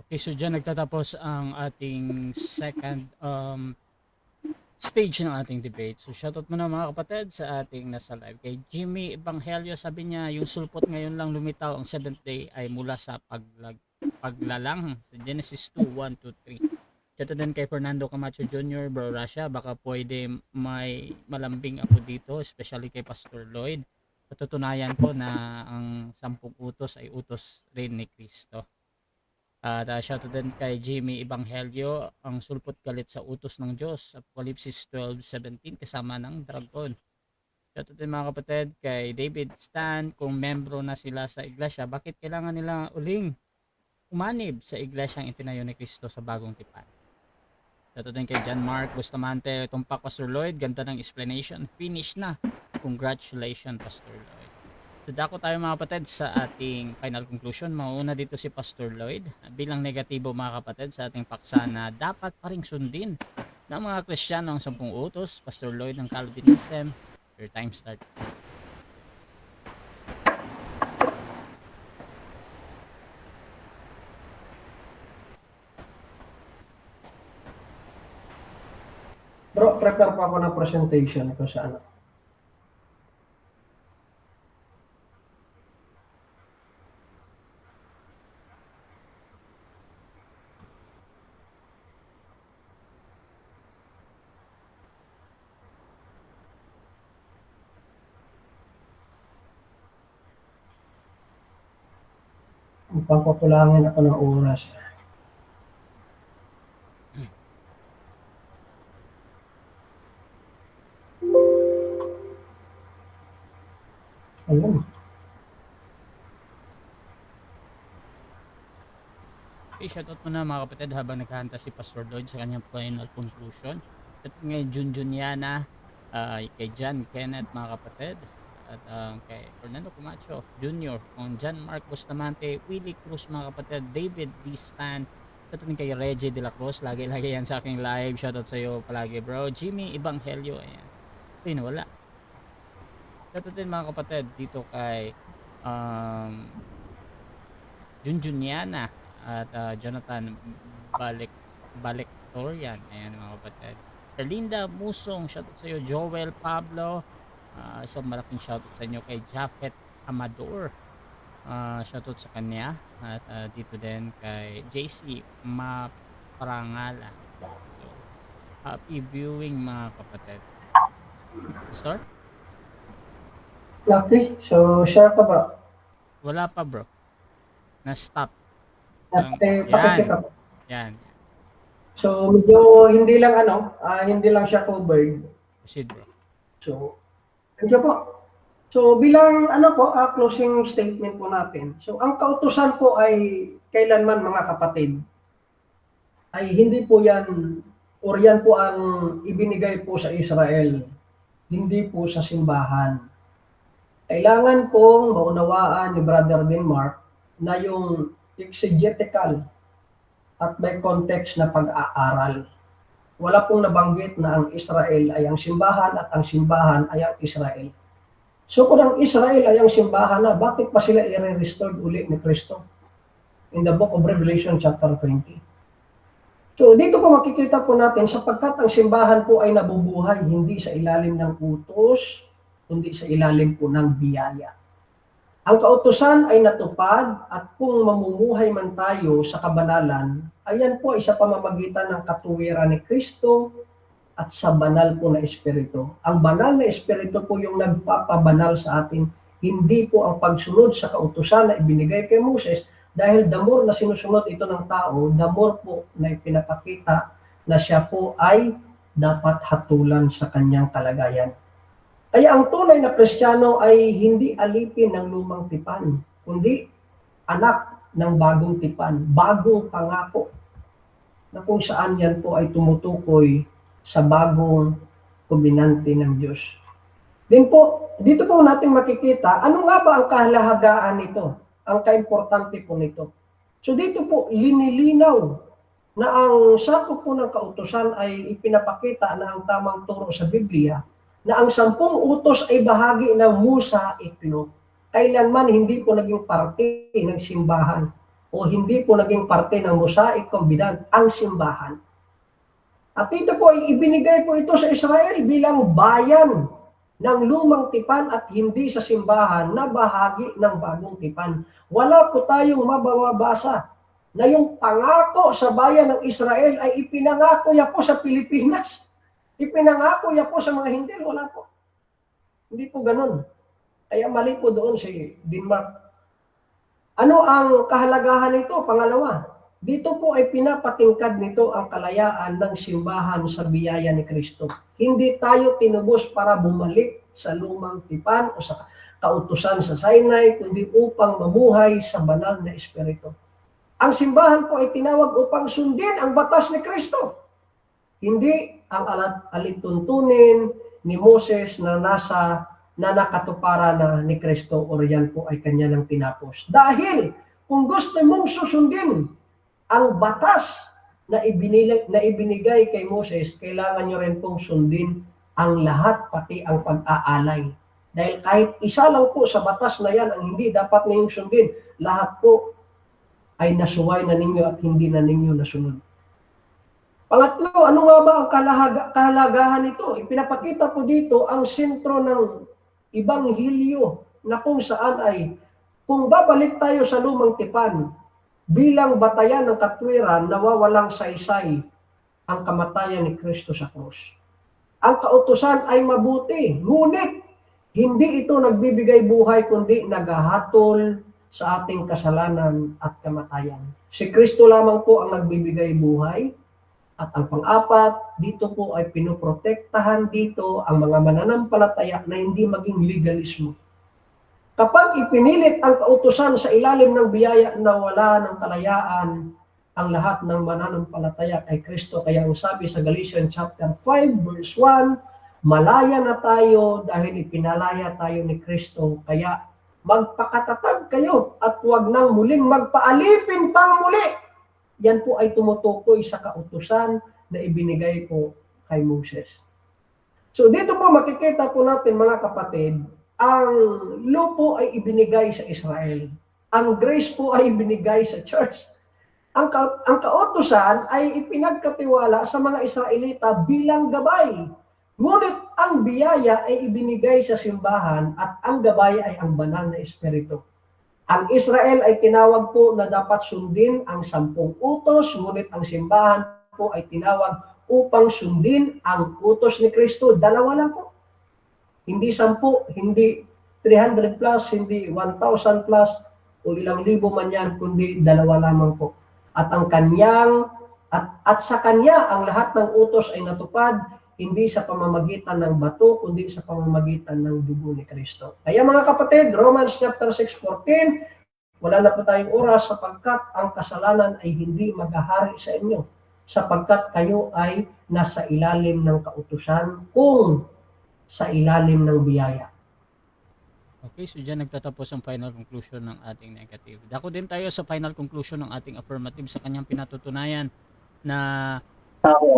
Okay, so dyan nagtatapos ang ating second stage ng ating debate. So shoutout muna mga kapatid sa ating nasa live. Kay Jimmy Evangelio, sabi niya yung sulpot ngayon lang lumitaw, ang 7th day ay mula sa paglalang. Sa Genesis 2:1-3. Shoutout din kay Fernando Camacho Jr., Bro Russia, baka pwede may malambing ako dito, especially kay Pastor Lloyd. Patutunayan ko na ang 10 utos ay utos rin ni Kristo. At shoutout din kay Jimmy Evangelio, ang sulpot galit sa utos ng Diyos, Apocalypse 12:17 kasama ng dragon. Shoutout din mga kapatid kay David Stan, kung membro na sila sa iglesia, bakit kailangan nila uling umanib sa iglesyang itinayo ni Kristo sa bagong tipan? Shoutout din kay John Mark Bustamante, tumpak Pastor Lloyd, ganda ng explanation, finish na. Congratulations Pastor Lloyd. So dako tayo mga kapatid sa ating final conclusion. Mauna dito si Pastor Lloyd bilang negatibo mga kapatid sa ating paksa na dapat pa ring sundin ng mga Kristiyano ang 10 utos. Pastor Lloyd ng Calvinism. Your time start. Bro, prepare pa ako ng presentation ito sa ano. Pangkukulangin ako ng oras. Ayun. Okay, shoutout muna mga kapatid habang naghahanta si Pastor Lloyd sa kanyang final conclusion. At ngay Junjuniana, kay John Kenneth mga kapatid, at kay Fernando Camacho Jr., kung John Mark Bustamante, Willie Cruz mga kapatid, David D. Stan, shoutout din kay Reggie de la Cruz, lagi-lagi yan sa aking live, shoutout sa iyo palagi bro. Jimmy Evangelio, ayan. Ay, nawala. Shoutout din mga kapatid dito kay Junjuniana at Jonathan Balectorian, ayan mga kapatid. Erlinda Musong, shoutout sa iyo. Joel Pablo, so malaking shoutout sa inyo. Kay Japhet Amador, shoutout sa kanya. At dito din kay JC Maprangala. So, happy viewing mga kapatid. Start? Okay, so share ka bro. Wala pa bro. Na-stop. Okay, pakicheck ako. Yan. So medyo hindi lang hindi lang siya covered. Proceed bro. So, thank you po. So bilang closing statement po natin. So ang kautusan po ay kailanman mga kapatid ay hindi po yan or yan po ang ibinigay po sa Israel. Hindi po sa simbahan. Kailangan pong maunawaan ni Brother Denmark na yung exegetical at may context na pag-aaral. Wala pong nabanggit na ang Israel ay ang simbahan at ang simbahan ay ang Israel. So kung ang Israel ay ang simbahan na, bakit pa sila i-restored uli ni Kristo? In the book of Revelation chapter 20. So dito po makikita po natin sapagkat ang simbahan po ay nabubuhay hindi sa ilalim ng utos, kundi sa ilalim po ng biyaya. Ang kautusan ay natupad at kung mamumuhay man tayo sa kabanalan, ayan po ay sa pamamagitan ng katuwiran ni Kristo at sa banal po na Espiritu. Ang banal na Espiritu po yung nagpapabanal sa atin, hindi po ang pagsunod sa kautusan na ibinigay kay Moses, dahil the more na sinusunod ito ng tao, the more po na ipinapakita na siya po ay dapat hatulan sa kanyang kalagayan. Kaya ang tunay na Kristiyano ay hindi alipin ng lumang tipan, kundi anak ng bagong tipan, bagong pangako, na kung saan yan po ay tumutukoy sa bagong kombinante ng Diyos. Din po, dito po natin makikita, ano nga ba ang kahalagaan nito? Ang kaimportante po nito. So dito po, linilinaw na ang sakop po ng kautusan ay ipinapakita na ang tamang turo sa Biblia, na ang 10 utos ay bahagi ng Musa Iklo. kailanman hindi po naging parte ng simbahan o hindi po naging parte ng Mosaic Covenant ang simbahan. At ito po ay ibinigay po ito sa Israel bilang bayan ng lumang tipan at hindi sa simbahan na bahagi ng bagong tipan. Wala po tayong mababasa na yung pangako sa bayan ng Israel ay ipinangako niya po sa Pilipinas. Ipinangako niya po sa mga hindi. Wala po. Hindi po ganun. Kaya mali po doon si Denmark. Ano ang kahalagahan nito? Pangalawa, dito po ay pinapatingkad nito ang kalayaan ng simbahan sa biyaya ni Kristo. Hindi tayo tinubos para bumalik sa lumang tipan o sa kautusan sa Sinai, kundi upang mamuhay sa banal na Espiritu. Ang simbahan po ay tinawag upang sundin ang batas ni Kristo. Hindi ang alituntunin ni Moses na nakatuparan na ni Kristo o riyan po ay kanya nang tinapos. Dahil kung gusto mong susundin ang batas na ibinigay kay Moses, kailangan nyo rin pong sundin ang lahat, pati ang pag-aalay. Dahil kahit isa lang po sa batas na yan ang hindi dapat ninyong sundin, lahat po ay nasuway na ninyo at hindi na ninyo nasunod. Pangatlo, ano nga ba ang kahalagahan nito? Ipinapakita po dito ang sentro ng Ibanghilyo na kung saan ay, kung babalik tayo sa lumang tipan, bilang batayan ng katwiran, nawawalang saysay ang kamatayan ni Kristo sa krus. Ang kautusan ay mabuti, ngunit hindi ito nagbibigay buhay kundi naghahatol sa ating kasalanan at kamatayan. Si Kristo lamang po ang nagbibigay buhay. At ang pang-apat, dito po ay pinoprotektahan dito ang mga mananampalataya na hindi maging legalismo. Kapag ipinilit ang kautusan sa ilalim ng biyaya na wala ng kalayaan ang lahat ng mananampalataya kay Kristo, kaya ang sabi sa Galatians chapter 5 verse 1, malaya na tayo dahil ipinalaya tayo ni Kristo, kaya magpakatatag kayo at huwag nang muling magpaalipin pang muli. Yan po ay tumutukoy sa kautusan na ibinigay po kay Moses. So dito po makikita po natin mga kapatid, ang law po ay ibinigay sa Israel. Ang grace po ay ibinigay sa church. Ang kautusan ay ipinagkatiwala sa mga Israelita bilang gabay. Ngunit ang biyaya ay ibinigay sa simbahan at ang gabay ay ang banal na Espiritu. Ang Israel ay tinawag po na dapat sundin ang 10 utos, ngunit ang simbahan po ay tinawag upang sundin ang utos ni Kristo. Dalawa lang po. Hindi 10, hindi 300 plus, hindi 1,000 plus, o ilang libo man yan, kundi 2 lamang po. At ang kanyang, at sa kanya ang lahat ng utos ay natupad, hindi sa pamamagitan ng bato, kundi sa pamamagitan ng dugo ni Kristo. Kaya mga kapatid, Romans chapter 6:14, wala na po tayong oras sapagkat ang kasalanan ay hindi maghahari sa inyo, sapagkat kayo ay nasa ilalim ng kautusan kung sa ilalim ng biyaya. Okay, so dyan nagtatapos ang final conclusion ng ating negative. Dako din tayo sa final conclusion ng ating affirmative sa kanyang pinatutunayan na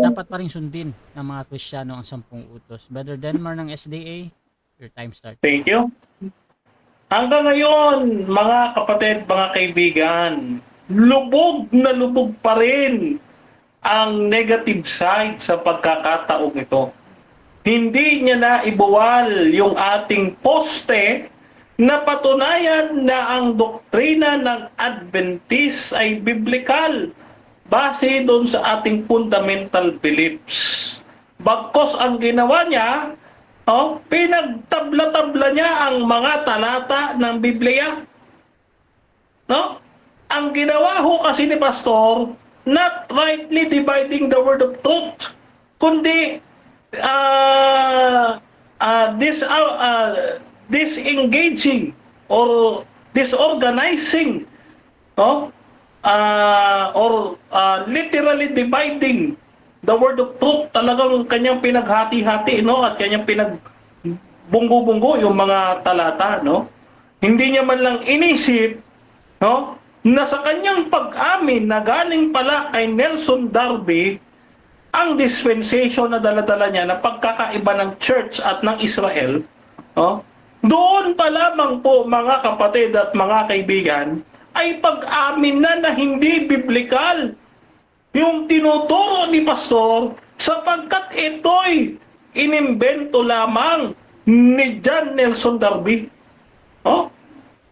dapat pa rin sundin ng mga Kristiyano ang 10 utos. Brother Denmar ng SDA, your time starts. Thank you. Hanggang ngayon, mga kapatid, mga kaibigan, lubog na lubog pa rin ang negative side sa pagkakataong ito. Hindi niya na ibuwal yung ating poste na patunayan na ang doktrina ng Adventist ay biblical base doon sa ating fundamental beliefs. Bagkos ang ginawa niya, pinagtabla-tabla niya ang mga talata ng Biblia. No? Ang ginawa ho kasi ni Pastor, not rightly dividing the word of truth, kundi disengaging or disorganizing, literally dividing the word of truth. Talagang kanyang pinaghati-hati, at kanyang pinagbunggo-bunggo yung mga talata, Hindi niya man lang inisip, na sa kanyang pag-amin na galing pala kay Nelson Darby ang dispensation na dala-dala niya na pagkakaiba ng church at ng Israel, Doon pa lamang po mga kapatid at mga kaibigan, ay pag-amin na hindi biblikal yung tinuturo ni pastor sapagkat ito'y inimbento lamang ni John Nelson Darby. Oh?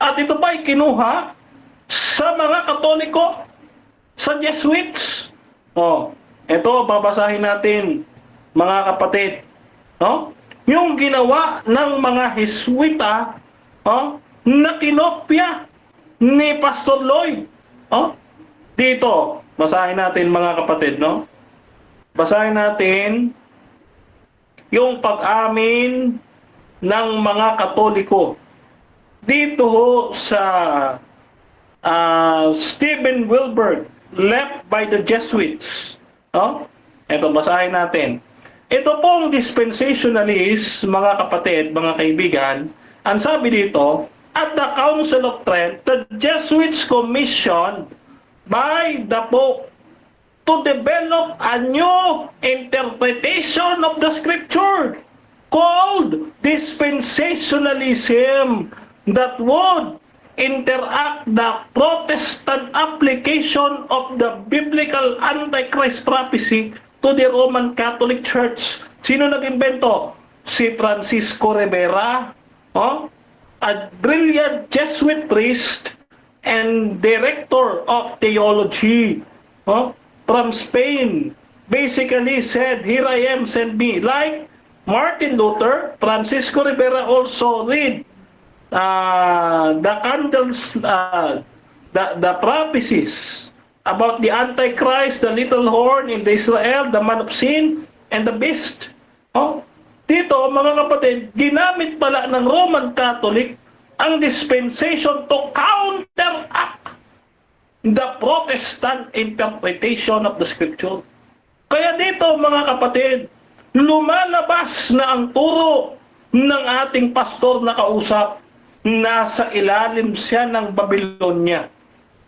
At ito pa ay kinuha sa mga Katoliko, sa Jesuits. Oh, ito babasahin natin mga kapatid. No? Yung ginawa ng mga Jesuita na kinopya ni Pastor Lloyd. Dito, basahin natin mga kapatid, no? Basahin natin yung pag-amin ng mga Katoliko. Dito sa Stephen Wilberg, left by the Jesuits. Ito, basahin natin. Ito pong dispensationalists, mga kapatid, mga kaibigan, ang sabi dito, at the Council of Trent, the Jesuits commissioned by the Pope to develop a new interpretation of the Scripture called dispensationalism that would interact the Protestant application of the biblical Antichrist prophecy to the Roman Catholic Church. Sino nag-imbento? Si Francisco Rivera, a brilliant Jesuit priest and director of theology from Spain. Basically said, "Here I am, send me." Like Martin Luther, Francisco Rivera also read the candles, the prophecies about the Antichrist, the little horn in the Israel, the man of sin, and the beast. Dito, mga kapatid, ginamit pala ng Roman Catholic ang dispensation to counteract the Protestant interpretation of the Scripture. Kaya dito, mga kapatid, lumalabas na ang turo ng ating pastor na kausap. Nasa ilalim siya ng Babylonia,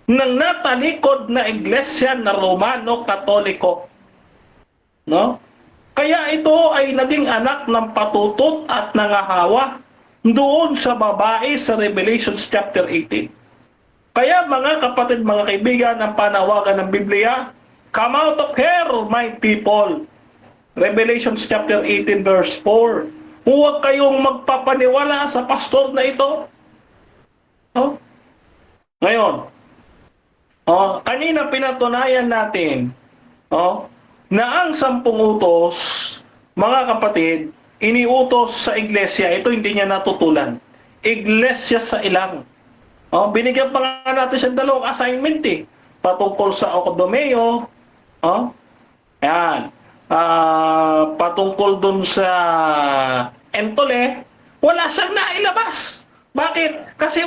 ng natalikod na iglesia na Romano-Katoliko. No? Kaya ito ay naging anak ng patutot at nangahawa doon sa babae sa Revelation chapter 18. Kaya mga kapatid, mga kaibigan, ang panawagan ng Biblia, "Come out of here, my people." Revelation chapter 18 verse 4. Huwag kayong magpapaniwala sa pastor na ito. Ngayon, kanina pinatunayan natin na ang 10 utos, mga kapatid, iniutos sa iglesia. Ito hindi niya natutulan. Iglesia sa ilang. Binigyan pa nga natin siya 2 assignment patungkol sa Okodomeo. Yan. Patungkol dun sa Entole, wala siyang nailabas. Bakit? Kasi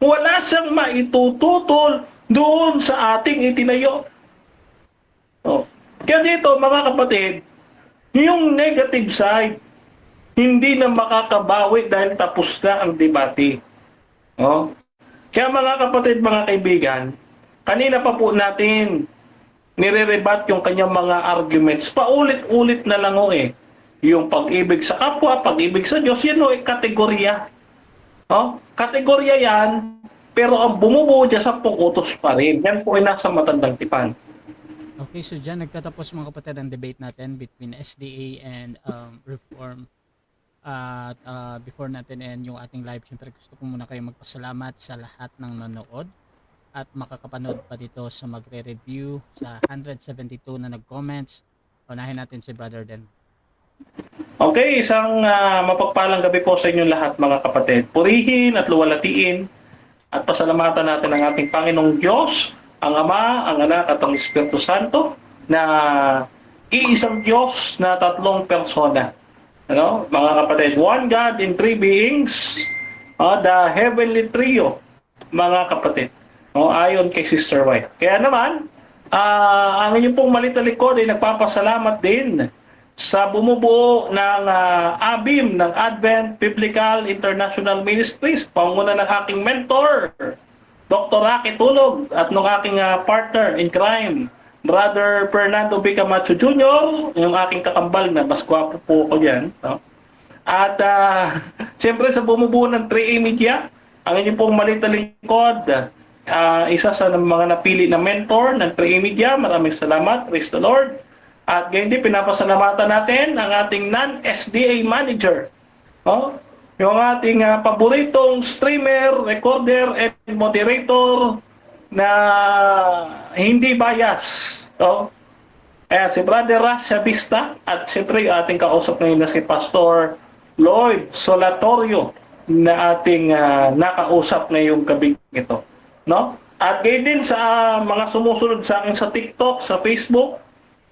wala siyang maitututol doon sa ating itinayo. Kaya dito, mga kapatid, yung negative side, hindi na makakabawi dahil tapos na ang debate. Kaya mga kapatid, mga kaibigan, kanina pa po natin nire-rebat yung kanyang mga arguments. Paulit-ulit na lang yung pag-ibig sa kapwa, pag-ibig sa Diyos, yan kategorya. Kategorya yan, pero ang bumubuo dyan sa utos pa rin. Yan po ay nasa matandang tipan. Okay, so dyan nagtatapos mga kapatid ang debate natin between SDA and Reform. At before natin end yung ating live, syempre gusto ko muna kayo magpasalamat sa lahat ng nanood at makakapanood pa dito sa magre-review sa 172 na nag-comments. Unahin natin si Brother Den. Okay, isang mapagpalang gabi po sa inyong lahat mga kapatid. Purihin at luwalhatiin at pasalamatan natin ang ating Panginoong Diyos, ang Ama, ang Anak at ang Espiritu Santo na iisang Diyos na 3 persona. Mga kapatid, one God in 3 beings, the heavenly trio, mga kapatid. Ayon kay Sister White. Kaya naman, ang inyong pong malitalikod ay nagpapasalamat din sa bumubuo ng ABIM ng Advent Biblical International Ministries, panguna ng aking mentor, Dr. Rocky Tulog, at ng aking partner in crime, Brother Fernando B. Camacho Jr., yung aking kakambal na mas gwapo po ko yan. At siyempre sa bumubuo ng 3A Media, ang inyong pong maliit na lingkod, isa sa mga napili na mentor ng 3A Media. Maraming salamat, praise the Lord. At gayon din, pinapasalamatan natin ang ating non-SDA manager. Oh, yung ating paboritong streamer, recorder, and moderator na hindi bias. Oh, si Brother Rasha Vista at siyempre yung ating kausap ngayon na si Pastor Lloyd Solatorio na ating nakausap ngayong gabi ito. No? At gayon din sa mga sumusunod sa akin sa TikTok, sa Facebook,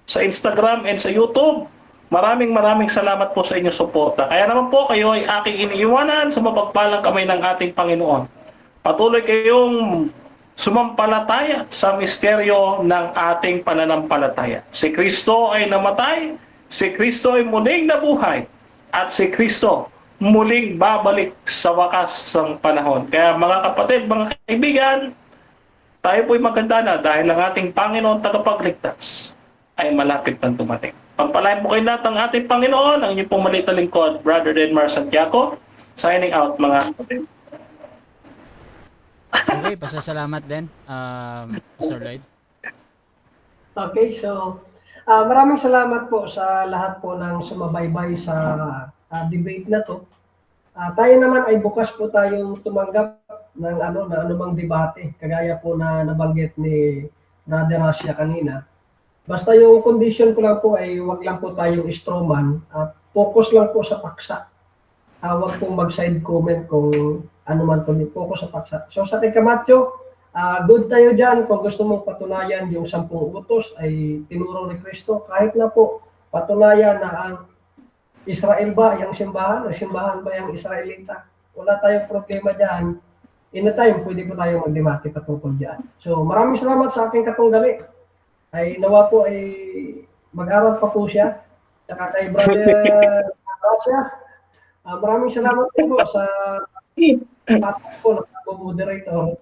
sa Instagram, and sa YouTube, maraming salamat po sa inyong suporta. Kaya naman po kayo ay aking iniiwanan sa mapagpalang kamay ng ating Panginoon. Patuloy kayong sumampalataya sa misteryo ng ating pananampalataya. Si Kristo ay namatay, si Kristo ay muling nabuhay, at si Kristo muling babalik sa wakas ng panahon. Kaya mga kapatid, mga kaibigan, tayo po'y maganda na dahil ang ating Panginoon tagapagligtas ay malapit nang dumating. Pagpalain po kayo lahat ng ating Panginoon, ang inyong pong maliit na lingkod, Brother Denmar Santiago, signing out mga kapatid. Okay, pasasalamat din, Pastor Lloyd. Okay, so maraming salamat po sa lahat po ng sumabaybay sa debate na to. Tayo naman ay bukas po tayong tumanggap ng na anumang debate, kagaya po na nabanggit ni Brother Rasha kanina. Basta yung condition ko lang po ay wag lang po tayong strawman at focus lang po sa paksa. Wag pong mag-side comment kung ano man po, focus sa paksa. So sa ating kamatyo, good tayo dyan kung gusto mong patunayan yung 10 utos ay tinuro ni Kristo. Kahit na po patunayan na ang Israel ba yung simbahan o simbahan ba yung Israelita. Wala tayong problema dyan. In a time, pwede po tayo magdebate patungkol dyan. So maraming salamat sa aking katunggali. Ay nawa po ay mag-aral pa po siya. Saka kay Brother Rasha, maraming salamat po sa ating po na moderator.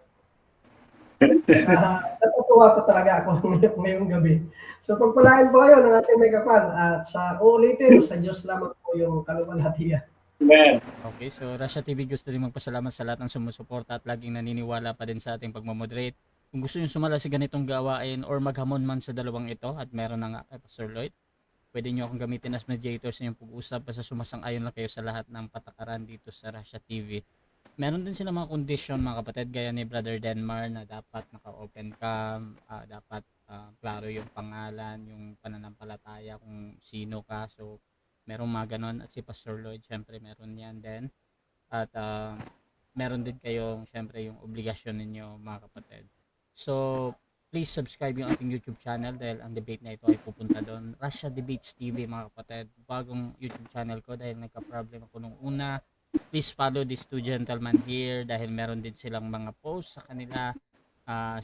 Natutuwa pa talaga ako ngayong gabi. So pagpalain po kayo ng ating may kapal at sa uulitin, sa Diyos lamang po yung kaluwalhatian. Amen. Okay, so Rasha TV gusto rin magpasalamat sa lahat ng sumusuporta at laging naniniwala pa din sa ating pagmamoderate. Kung gusto nyo sumala sa ganitong gawain or maghamon man sa dalawang ito at meron na nga kay Pastor Lloyd, pwede nyo akong gamitin as mediator sa inyong pag-usap basta sumasang-ayon lang kayo sa lahat ng patakaran dito sa Rasha TV. Meron din sila mga condition mga kapatid gaya ni Brother Denmar na dapat naka-open cam, dapat klaro yung pangalan, yung pananampalataya kung sino ka. So meron mga ganon at si Pastor Lloyd syempre meron yan din. At meron din kayong syempre yung obligasyon ninyo mga kapatid. So please subscribe yung ating YouTube channel dahil ang debate na ito ay pupunta doon. Rasha Debates TV mga kapatid. Bagong YouTube channel ko dahil nagka-problem ako nung una. Please follow these two gentlemen here dahil meron din silang mga posts sa kanila,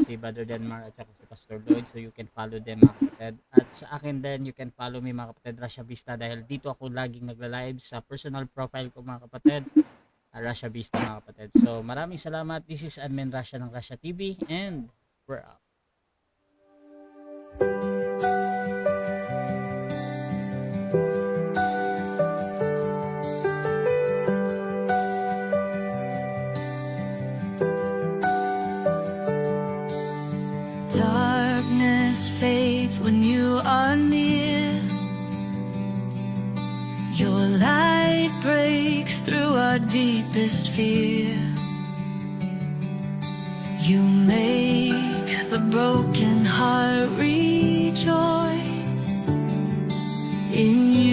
si Brother Denmar at saka si Pastor Lloyd, so you can follow them mga kapatid. At sa akin din, you can follow me mga kapatid, Rasha Vista, dahil dito ako laging nagla-live sa personal profile ko mga kapatid, Rasha Vista mga kapatid. So maraming salamat. This is Admin Rasha ng Rasha TV and we're out. Darkness fades when you are near. Your light breaks through our deepest fear. You make the broken heart rejoice. In you